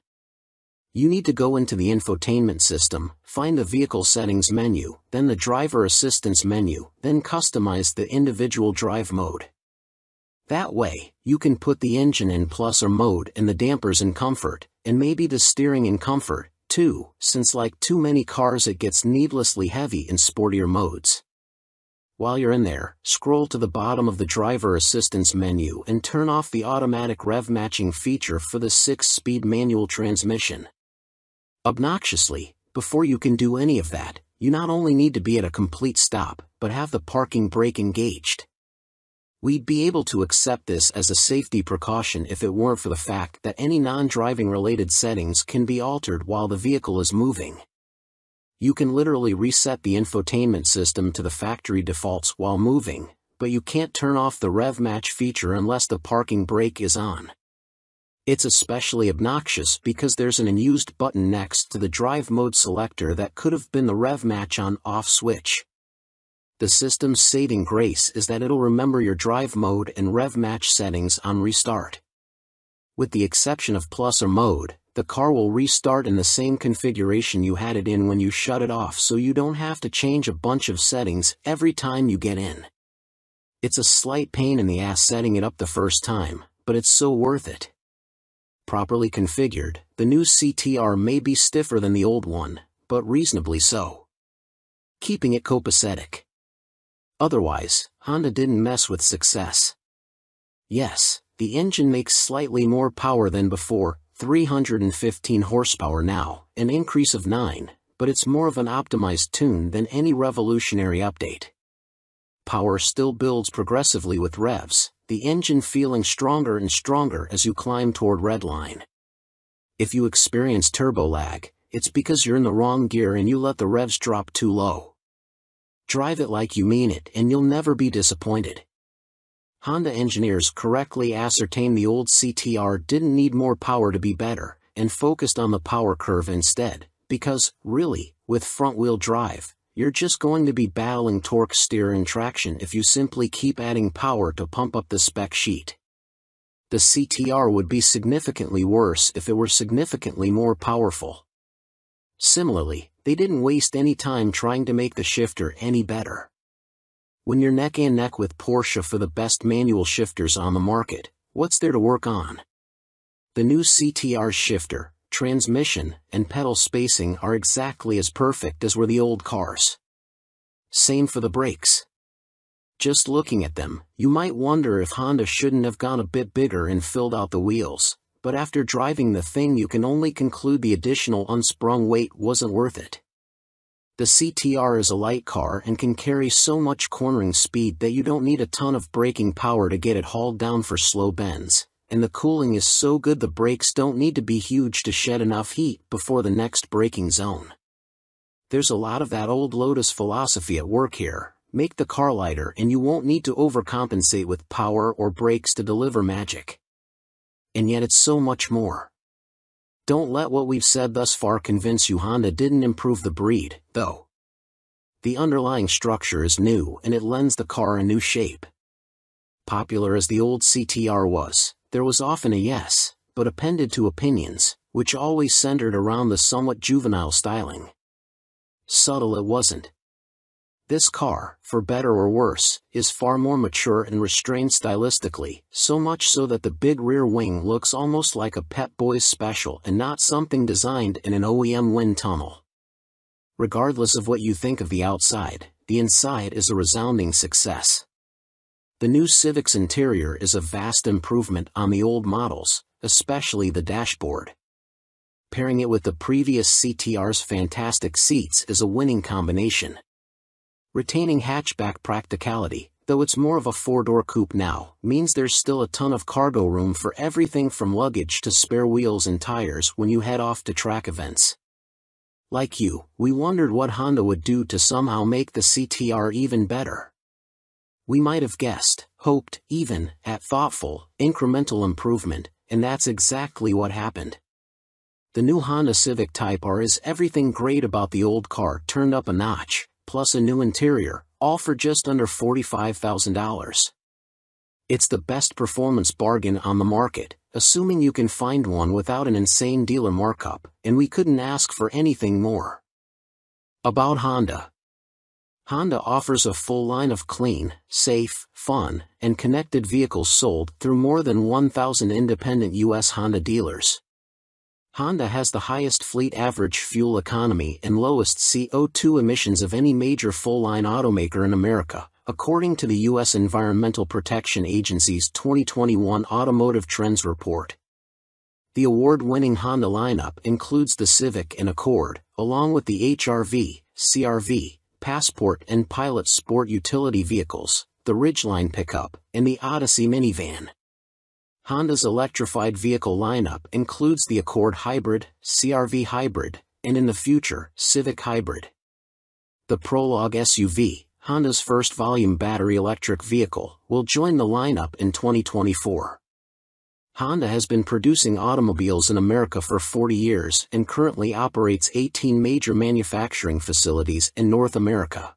You need to go into the infotainment system, find the vehicle settings menu, then the driver assistance menu, then customize the individual drive mode. That way, you can put the engine in plus or mode and the dampers in comfort, and maybe the steering in comfort, too, since like too many cars it gets needlessly heavy in sportier modes. While you're in there, scroll to the bottom of the driver assistance menu and turn off the automatic rev matching feature for the 6-speed manual transmission. Obnoxiously, before you can do any of that, you not only need to be at a complete stop, but have the parking brake engaged. We'd be able to accept this as a safety precaution if it weren't for the fact that any non-driving related settings can be altered while the vehicle is moving. You can literally reset the infotainment system to the factory defaults while moving, but you can't turn off the rev match feature unless the parking brake is on. It's especially obnoxious because there's an unused button next to the drive mode selector that could have been the rev match on/off switch. The system's saving grace is that it'll remember your drive mode and rev match settings on restart. With the exception of plus or mode, the car will restart in the same configuration you had it in when you shut it off, so you don't have to change a bunch of settings every time you get in. It's a slight pain in the ass setting it up the first time, but it's so worth it. Properly configured, the new CTR may be stiffer than the old one, but reasonably so, keeping it copacetic. Otherwise, Honda didn't mess with success. Yes, the engine makes slightly more power than before, 315 horsepower now, an increase of 9, but it's more of an optimized tune than any revolutionary update. Power still builds progressively with revs, the engine feeling stronger and stronger as you climb toward redline. If you experience turbo lag, it's because you're in the wrong gear and you let the revs drop too low. Drive it like you mean it and you'll never be disappointed. Honda engineers correctly ascertained the old CTR didn't need more power to be better, and focused on the power curve instead, because, really, with front-wheel drive, you're just going to be battling torque, steer and traction if you simply keep adding power to pump up the spec sheet. The CTR would be significantly worse if it were significantly more powerful. Similarly, they didn't waste any time trying to make the shifter any better. When you're neck and neck with Porsche for the best manual shifters on the market, what's there to work on? The new CTR's shifter, transmission, and pedal spacing are exactly as perfect as were the old cars. Same for the brakes. Just looking at them, you might wonder if Honda shouldn't have gone a bit bigger and filled out the wheels, but after driving the thing you can only conclude the additional unsprung weight wasn't worth it. The CTR is a light car and can carry so much cornering speed that you don't need a ton of braking power to get it hauled down for slow bends, and the cooling is so good the brakes don't need to be huge to shed enough heat before the next braking zone. There's a lot of that old Lotus philosophy at work here: make the car lighter and you won't need to overcompensate with power or brakes to deliver magic. And yet it's so much more. Don't let what we've said thus far convince you Honda didn't improve the breed, though. The underlying structure is new and it lends the car a new shape. Popular as the old CTR was, there was often a yes, but appended to opinions, which always centered around the somewhat juvenile styling. Subtle it wasn't. This car, for better or worse, is far more mature and restrained stylistically, so much so that the big rear wing looks almost like a Pep Boys special and not something designed in an OEM wind tunnel. Regardless of what you think of the outside, the inside is a resounding success. The new Civic's interior is a vast improvement on the old models, especially the dashboard. Pairing it with the previous CTR's fantastic seats is a winning combination. Retaining hatchback practicality, though it's more of a four-door coupe now, means there's still a ton of cargo room for everything from luggage to spare wheels and tires when you head off to track events. Like you, we wondered what Honda would do to somehow make the CTR even better. We might have guessed, hoped, even, at thoughtful, incremental improvement, and that's exactly what happened. The new Honda Civic Type R is everything great about the old car turned up a notch, plus a new interior, all for just under $45,000. It's the best performance bargain on the market, assuming you can find one without an insane dealer markup, and we couldn't ask for anything more. About Honda. Honda offers a full line of clean, safe, fun, and connected vehicles sold through more than 1,000 independent U.S. Honda dealers. Honda has the highest fleet average fuel economy and lowest CO2 emissions of any major full-line automaker in America, according to the U.S. Environmental Protection Agency's 2021 Automotive Trends Report. The award-winning Honda lineup includes the Civic and Accord, along with the HR-V, CR-V, Passport and Pilot sport utility vehicles, the Ridgeline pickup, and the Odyssey minivan. Honda's electrified vehicle lineup includes the Accord Hybrid, CR-V Hybrid, and in the future, Civic Hybrid. The Prologue SUV, Honda's first volume battery electric vehicle, will join the lineup in 2024. Honda has been producing automobiles in America for 40 years and currently operates 18 major manufacturing facilities in North America.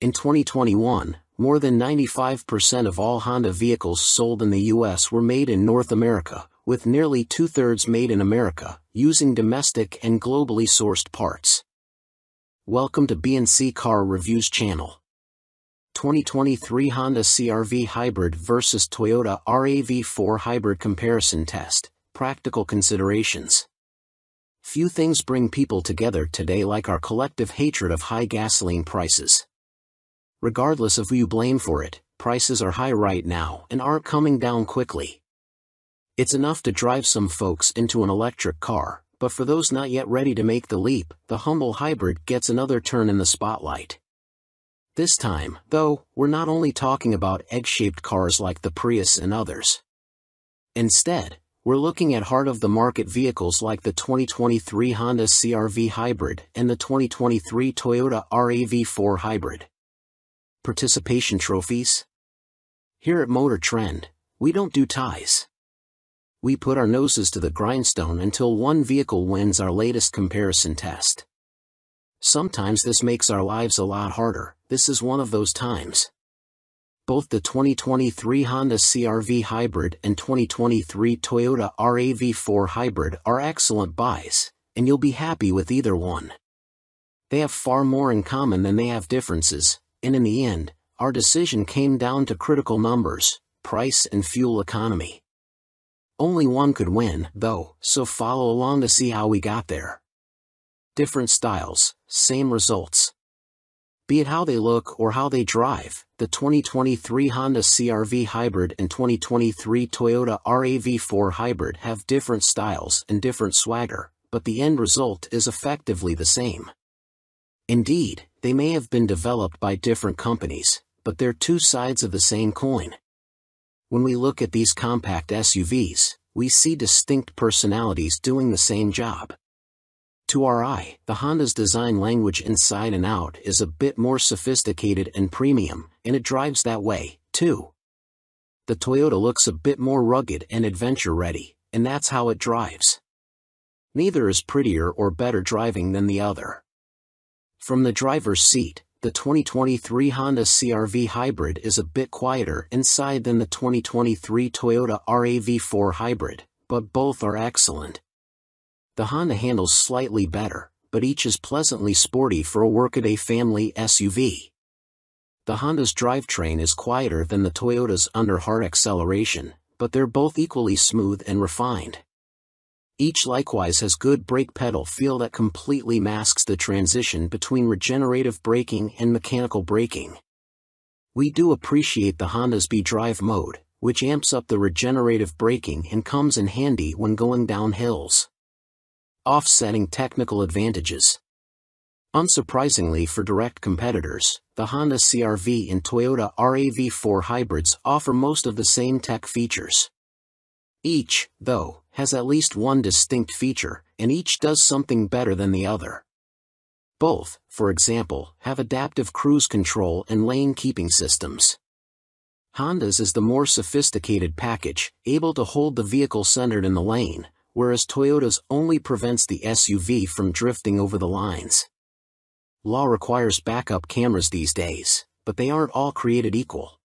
In 2021, more than 95% of all Honda vehicles sold in the US were made in North America, with nearly 2/3 made in America, using domestic and globally sourced parts. Welcome to B&C Car Reviews channel. 2023 Honda CR-V Hybrid vs Toyota RAV4 Hybrid Comparison Test, Practical Considerations. Few things bring people together today like our collective hatred of high gasoline prices. Regardless of who you blame for it, prices are high right now and aren't coming down quickly. It's enough to drive some folks into an electric car, but for those not yet ready to make the leap, the humble hybrid gets another turn in the spotlight. This time, though, we're not only talking about egg-shaped cars like the Prius and others. Instead, we're looking at heart-of-the-market vehicles like the 2023 Honda CR-V Hybrid and the 2023 Toyota RAV4 Hybrid. Participation trophies? Here at Motor Trend, we don't do ties. We put our noses to the grindstone until one vehicle wins our latest comparison test. Sometimes this makes our lives a lot harder. This is one of those times. Both the 2023 Honda CR-V Hybrid and 2023 Toyota RAV4 Hybrid are excellent buys, and you'll be happy with either one. They have far more in common than they have differences, and in the end, our decision came down to critical numbers, price and fuel economy. Only one could win, though, so follow along to see how we got there. Different styles, same results. Be it how they look or how they drive, the 2023 Honda CR-V Hybrid and 2023 Toyota RAV4 Hybrid have different styles and different swagger, but the end result is effectively the same. Indeed, they may have been developed by different companies, but they're two sides of the same coin. When we look at these compact SUVs, we see distinct personalities doing the same job. To our eye, the Honda's design language inside and out is a bit more sophisticated and premium, and it drives that way, too. The Toyota looks a bit more rugged and adventure-ready, and that's how it drives. Neither is prettier or better driving than the other. From the driver's seat, the 2023 Honda CR-V Hybrid is a bit quieter inside than the 2023 Toyota RAV4 Hybrid, but both are excellent. The Honda handles slightly better, but each is pleasantly sporty for a workaday family SUV. The Honda's drivetrain is quieter than the Toyota's under hard acceleration, but they're both equally smooth and refined. Each likewise has good brake pedal feel that completely masks the transition between regenerative braking and mechanical braking. We do appreciate the Honda's B-Drive mode, which amps up the regenerative braking and comes in handy when going down hills. Offsetting technical advantages. Unsurprisingly for direct competitors, the Honda CR-V and Toyota RAV4 hybrids offer most of the same tech features. Each, though, has at least one distinct feature, and each does something better than the other. Both, for example, have adaptive cruise control and lane keeping systems. Honda's is the more sophisticated package, able to hold the vehicle centered in the lane, whereas Toyota's only prevents the SUV from drifting over the lines. Law requires backup cameras these days, but they aren't all created equal.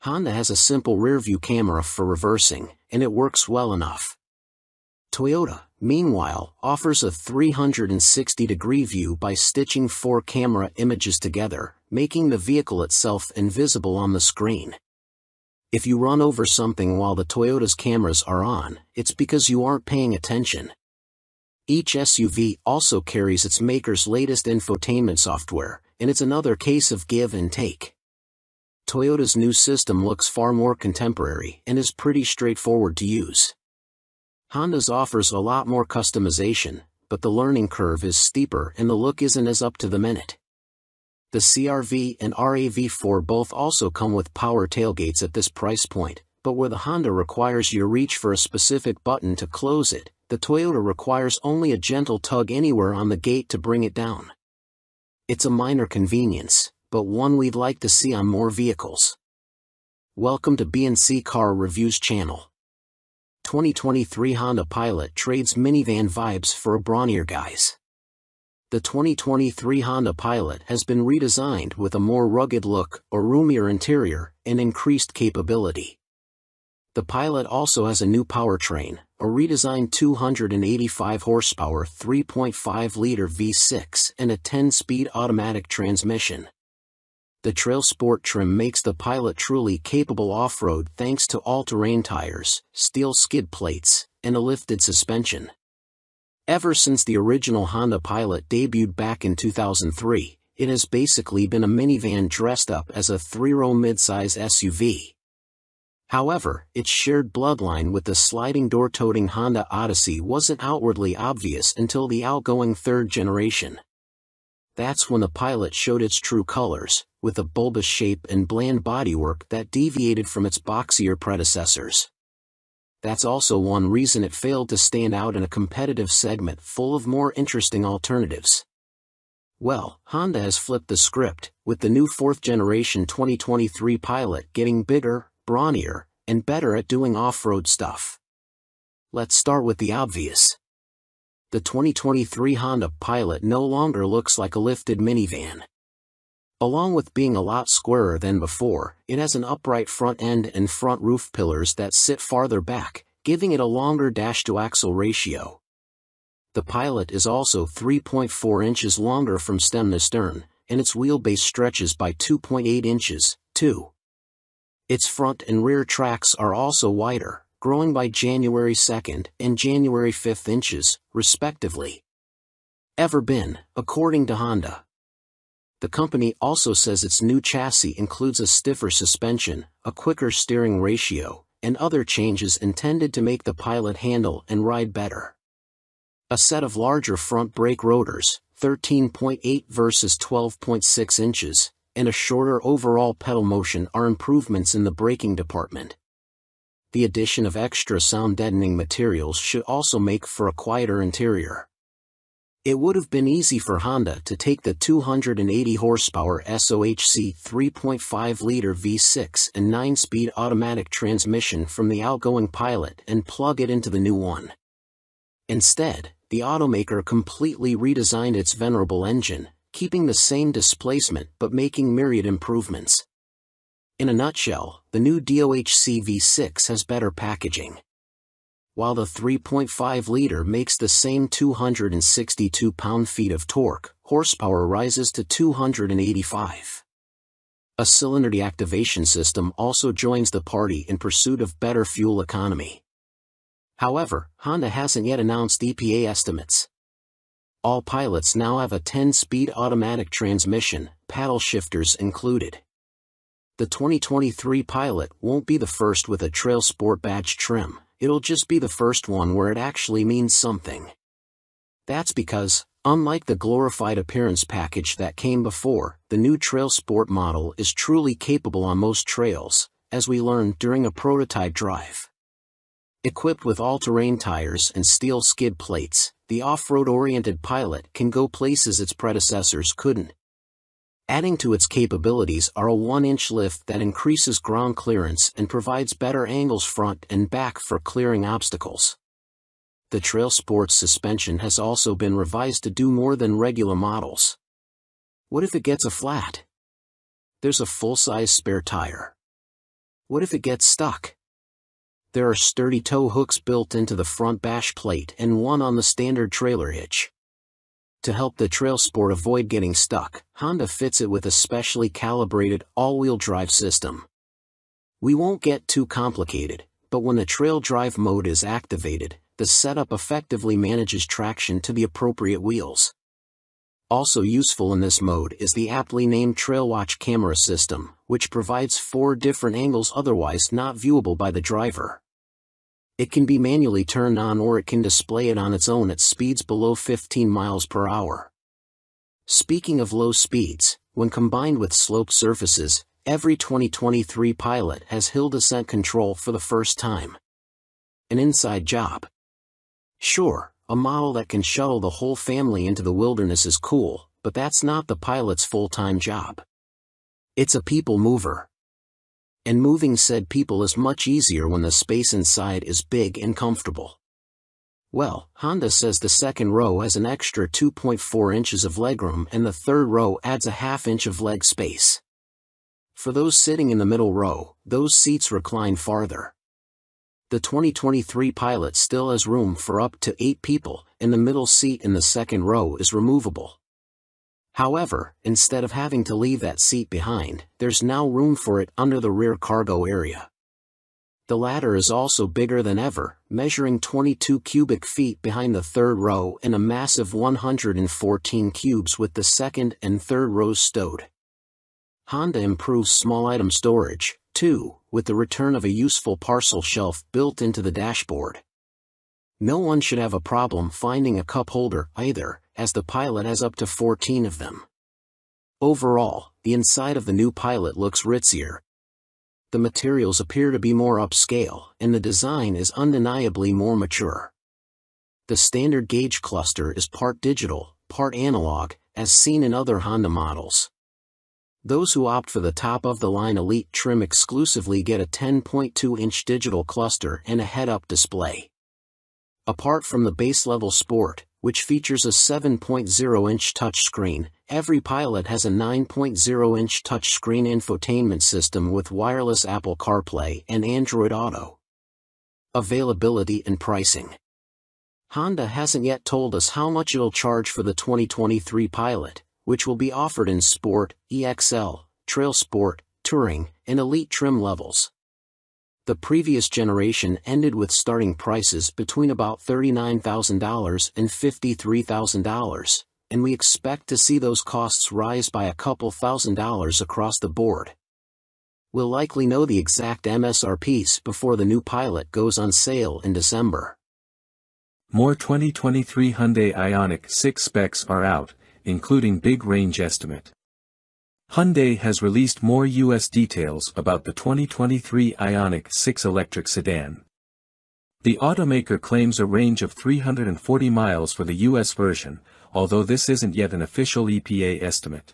Honda has a simple rear-view camera for reversing, and it works well enough. Toyota, meanwhile, offers a 360-degree view by stitching 4 camera images together, making the vehicle itself invisible on the screen. If you run over something while the Toyota's cameras are on, it's because you aren't paying attention. Each SUV also carries its maker's latest infotainment software, and it's another case of give and take. Toyota's new system looks far more contemporary and is pretty straightforward to use. Honda's offers a lot more customization, but the learning curve is steeper and the look isn't as up to the minute. The CR-V and RAV4 both also come with power tailgates at this price point, but where the Honda requires you to reach for a specific button to close it, the Toyota requires only a gentle tug anywhere on the gate to bring it down. It's a minor convenience, but one we'd like to see on more vehicles. Welcome to B&C Car Reviews channel. 2023 Honda Pilot trades minivan vibes for a brawnier guise. The 2023 Honda Pilot has been redesigned with a more rugged look, a roomier interior, and increased capability. The Pilot also has a new powertrain, a redesigned 285 horsepower 3.5-liter V6 and a 10-speed automatic transmission. The Trail Sport trim makes the Pilot truly capable off-road thanks to all-terrain tires, steel skid plates, and a lifted suspension. Ever since the original Honda Pilot debuted back in 2003, it has basically been a minivan dressed up as a three-row midsize SUV. However, its shared bloodline with the sliding door-toting Honda Odyssey wasn't outwardly obvious until the outgoing third generation. That's when the Pilot showed its true colors, with a bulbous shape and bland bodywork that deviated from its boxier predecessors. That's also one reason it failed to stand out in a competitive segment full of more interesting alternatives. Well, Honda has flipped the script, with the new fourth-generation 2023 Pilot getting bigger, brawnier, and better at doing off-road stuff. Let's start with the obvious. The 2023 Honda Pilot no longer looks like a lifted minivan. Along with being a lot squarer than before, it has an upright front end and front roof pillars that sit farther back, giving it a longer dash-to-axle ratio. The Pilot is also 3.4 inches longer from stem to stern, and its wheelbase stretches by 2.8 inches, too. Its front and rear tracks are also wider, growing by January 2nd and January 5th inches, respectively. Ever been, according to Honda. The company also says its new chassis includes a stiffer suspension, a quicker steering ratio, and other changes intended to make the Pilot handle and ride better. A set of larger front brake rotors, 13.8 versus 12.6 inches, and a shorter overall pedal motion are improvements in the braking department. The addition of extra sound-deadening materials should also make for a quieter interior. It would have been easy for Honda to take the 280 horsepower SOHC 3.5-liter V6 and 9-speed automatic transmission from the outgoing Pilot and plug it into the new one. Instead, the automaker completely redesigned its venerable engine, keeping the same displacement but making myriad improvements. In a nutshell, the new DOHC V6 has better packaging. While the 3.5-liter makes the same 262 pound-feet of torque, horsepower rises to 285. A cylinder deactivation system also joins the party in pursuit of better fuel economy. However, Honda hasn't yet announced EPA estimates. All Pilots now have a 10-speed automatic transmission, paddle shifters included. The 2023 Pilot won't be the first with a Trail Sport badge trim. It'll just be the first one where it actually means something. That's because, unlike the glorified appearance package that came before, the new Trail Sport model is truly capable on most trails, as we learned during a prototype drive. Equipped with all-terrain tires and steel skid plates, the off-road-oriented Pilot can go places its predecessors couldn't. Adding to its capabilities are a 1-inch lift that increases ground clearance and provides better angles front and back for clearing obstacles. The Trail Sport's suspension has also been revised to do more than regular models. What if it gets a flat? There's a full-size spare tire. What if it gets stuck? There are sturdy tow hooks built into the front bash plate and one on the standard trailer hitch. To help the Trail Sport avoid getting stuck, Honda fits it with a specially calibrated all-wheel drive system. We won't get too complicated, but when the trail drive mode is activated, the setup effectively manages traction to the appropriate wheels. Also useful in this mode is the aptly named TrailWatch camera system, which provides 4 different angles otherwise not viewable by the driver. It can be manually turned on or it can display it on its own at speeds below 15 miles per hour. Speaking of low speeds, when combined with sloped surfaces, every 2023 Pilot has hill descent control for the first time. An inside job. Sure, a model that can shuttle the whole family into the wilderness is cool, but that's not the Pilot's full-time job. It's a people mover. and moving said people is much easier when the space inside is big and comfortable. Well, Honda says the second row has an extra 2.4 inches of legroom and the third row adds a half inch of leg space. For those sitting in the middle row, those seats recline farther. The 2023 Pilot still has room for up to 8 people, and the middle seat in the second row is removable. However, instead of having to leave that seat behind, there's now room for it under the rear cargo area. The latter is also bigger than ever, measuring 22 cubic feet behind the third row and a massive 114 cubes with the second and third rows stowed. Honda improves small item storage, too, with the return of a useful parcel shelf built into the dashboard. No one should have a problem finding a cup holder either, as the Pilot has up to 14 of them. Overall, the inside of the new Pilot looks ritzier. The materials appear to be more upscale, and the design is undeniably more mature. The standard gauge cluster is part digital, part analog, as seen in other Honda models. Those who opt for the top-of-the-line Elite trim exclusively get a 10.2-inch digital cluster and a head-up display. Apart from the base-level Sport, which features a 7.0-inch touchscreen, every Pilot has a 9.0-inch touchscreen infotainment system with wireless Apple CarPlay and Android Auto. Availability and pricing. Honda hasn't yet told us how much it'll charge for the 2023 Pilot, which will be offered in Sport, EXL, Trail Sport, Touring, and Elite trim levels. The previous generation ended with starting prices between about $39,000 and $53,000, and we expect to see those costs rise by a couple $1,000s across the board. We'll likely know the exact MSRPs before the new Pilot goes on sale in December. More 2023 Hyundai Ioniq 6 specs are out, including big range estimate. Hyundai has released more U.S. details about the 2023 Ioniq 6 electric sedan. The automaker claims a range of 340 miles for the U.S. version, although this isn't yet an official EPA estimate.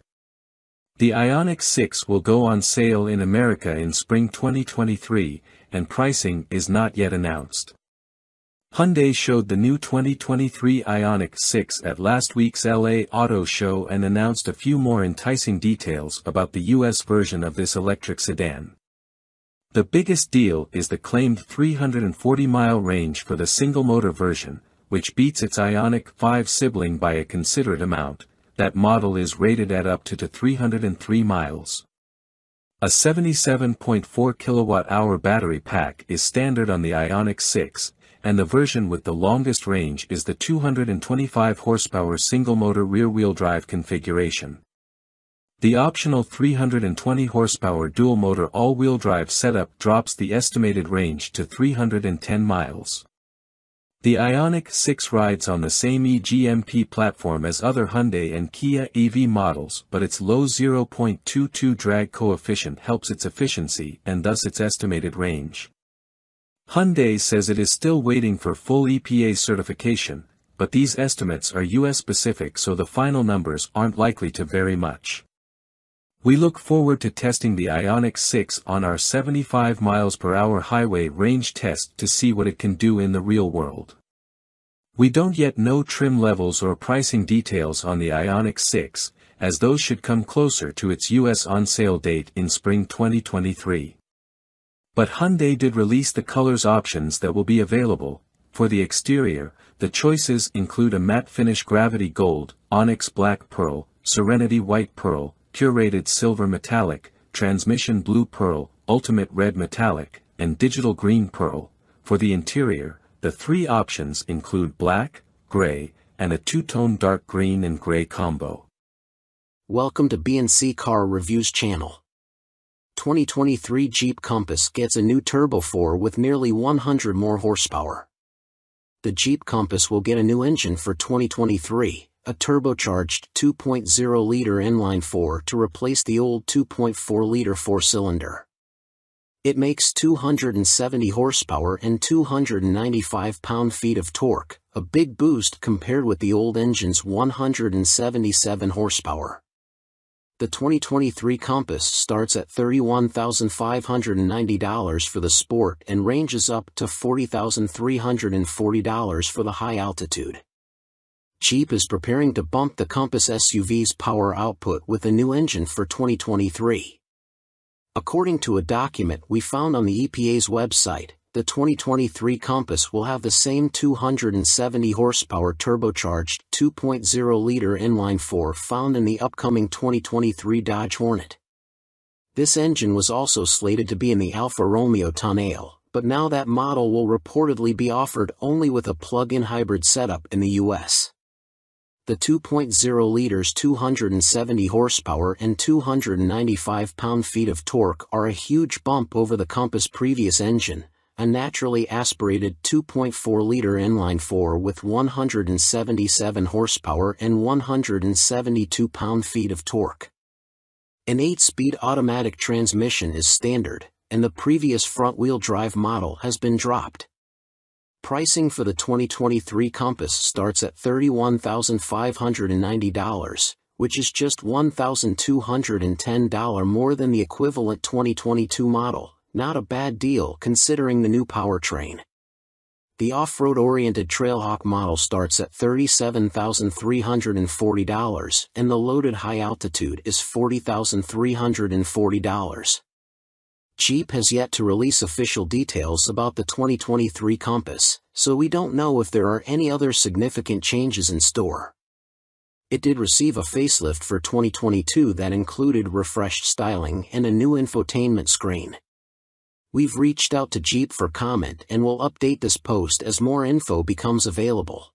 The Ioniq 6 will go on sale in America in spring 2023, and pricing is not yet announced. Hyundai showed the new 2023 Ioniq 6 at last week's LA Auto Show and announced a few more enticing details about the US version of this electric sedan. The biggest deal is the claimed 340-mile range for the single-motor version, which beats its Ioniq 5 sibling by a considerate amount. That model is rated at up to 303 miles. A 77.4 kilowatt-hour battery pack is standard on the Ioniq 6, and the version with the longest range is the 225 horsepower single-motor rear-wheel drive configuration. The optional 320 horsepower dual-motor all-wheel drive setup drops the estimated range to 310 miles. The Ioniq 6 rides on the same eGMP platform as other Hyundai and Kia EV models, but its low 0.22 drag coefficient helps its efficiency and thus its estimated range. Hyundai says it is still waiting for full EPA certification, but these estimates are US-specific, so the final numbers aren't likely to vary much. We look forward to testing the Ioniq 6 on our 75 miles per hour highway range test to see what it can do in the real world. We don't yet know trim levels or pricing details on the Ioniq 6, as those should come closer to its US on-sale date in spring 2023. But Hyundai did release the colors options that will be available. For the exterior, the choices include a matte finish gravity gold, onyx black pearl, serenity white pearl, curated silver metallic, transmission blue pearl, ultimate red metallic, and digital green pearl. For the interior, the three options include black, gray, and a two-tone dark green and gray combo. Welcome to B&C Car Reviews channel. 2023 Jeep Compass gets a new Turbo 4 with nearly 100 more horsepower. The Jeep Compass will get a new engine for 2023, a turbocharged 2.0-liter inline-4 to replace the old 2.4-liter four-cylinder. It makes 270 horsepower and 295 pound-feet of torque, a big boost compared with the old engine's 177 horsepower. The 2023 Compass starts at $31,590 for the Sport and ranges up to $40,340 for the high altitude. Jeep is preparing to bump the Compass SUV's power output with a new engine for 2023. According to a document we found on the EPA's website, the 2023 Compass will have the same 270 horsepower turbocharged 2.0-liter inline-4 found in the upcoming 2023 Dodge Hornet. This engine was also slated to be in the Alfa Romeo Tonale, but now that model will reportedly be offered only with a plug-in hybrid setup in the US. The 2.0 liters 270 horsepower and 295 pound-feet of torque are a huge bump over the Compass' previous engine, a naturally aspirated 2.4-liter inline-4 with 177 horsepower and 172 pound-feet of torque. An 8-speed automatic transmission is standard, and the previous front-wheel drive model has been dropped. Pricing for the 2023 Compass starts at $31,590, which is just $1,210 more than the equivalent 2022 model. Not a bad deal considering the new powertrain. The off-road-oriented Trailhawk model starts at $37,340, and the loaded high-altitude is $40,340. Jeep has yet to release official details about the 2023 Compass, so we don't know if there are any other significant changes in store. It did receive a facelift for 2022 that included refreshed styling and a new infotainment screen. We've reached out to Jeep for comment and will update this post as more info becomes available.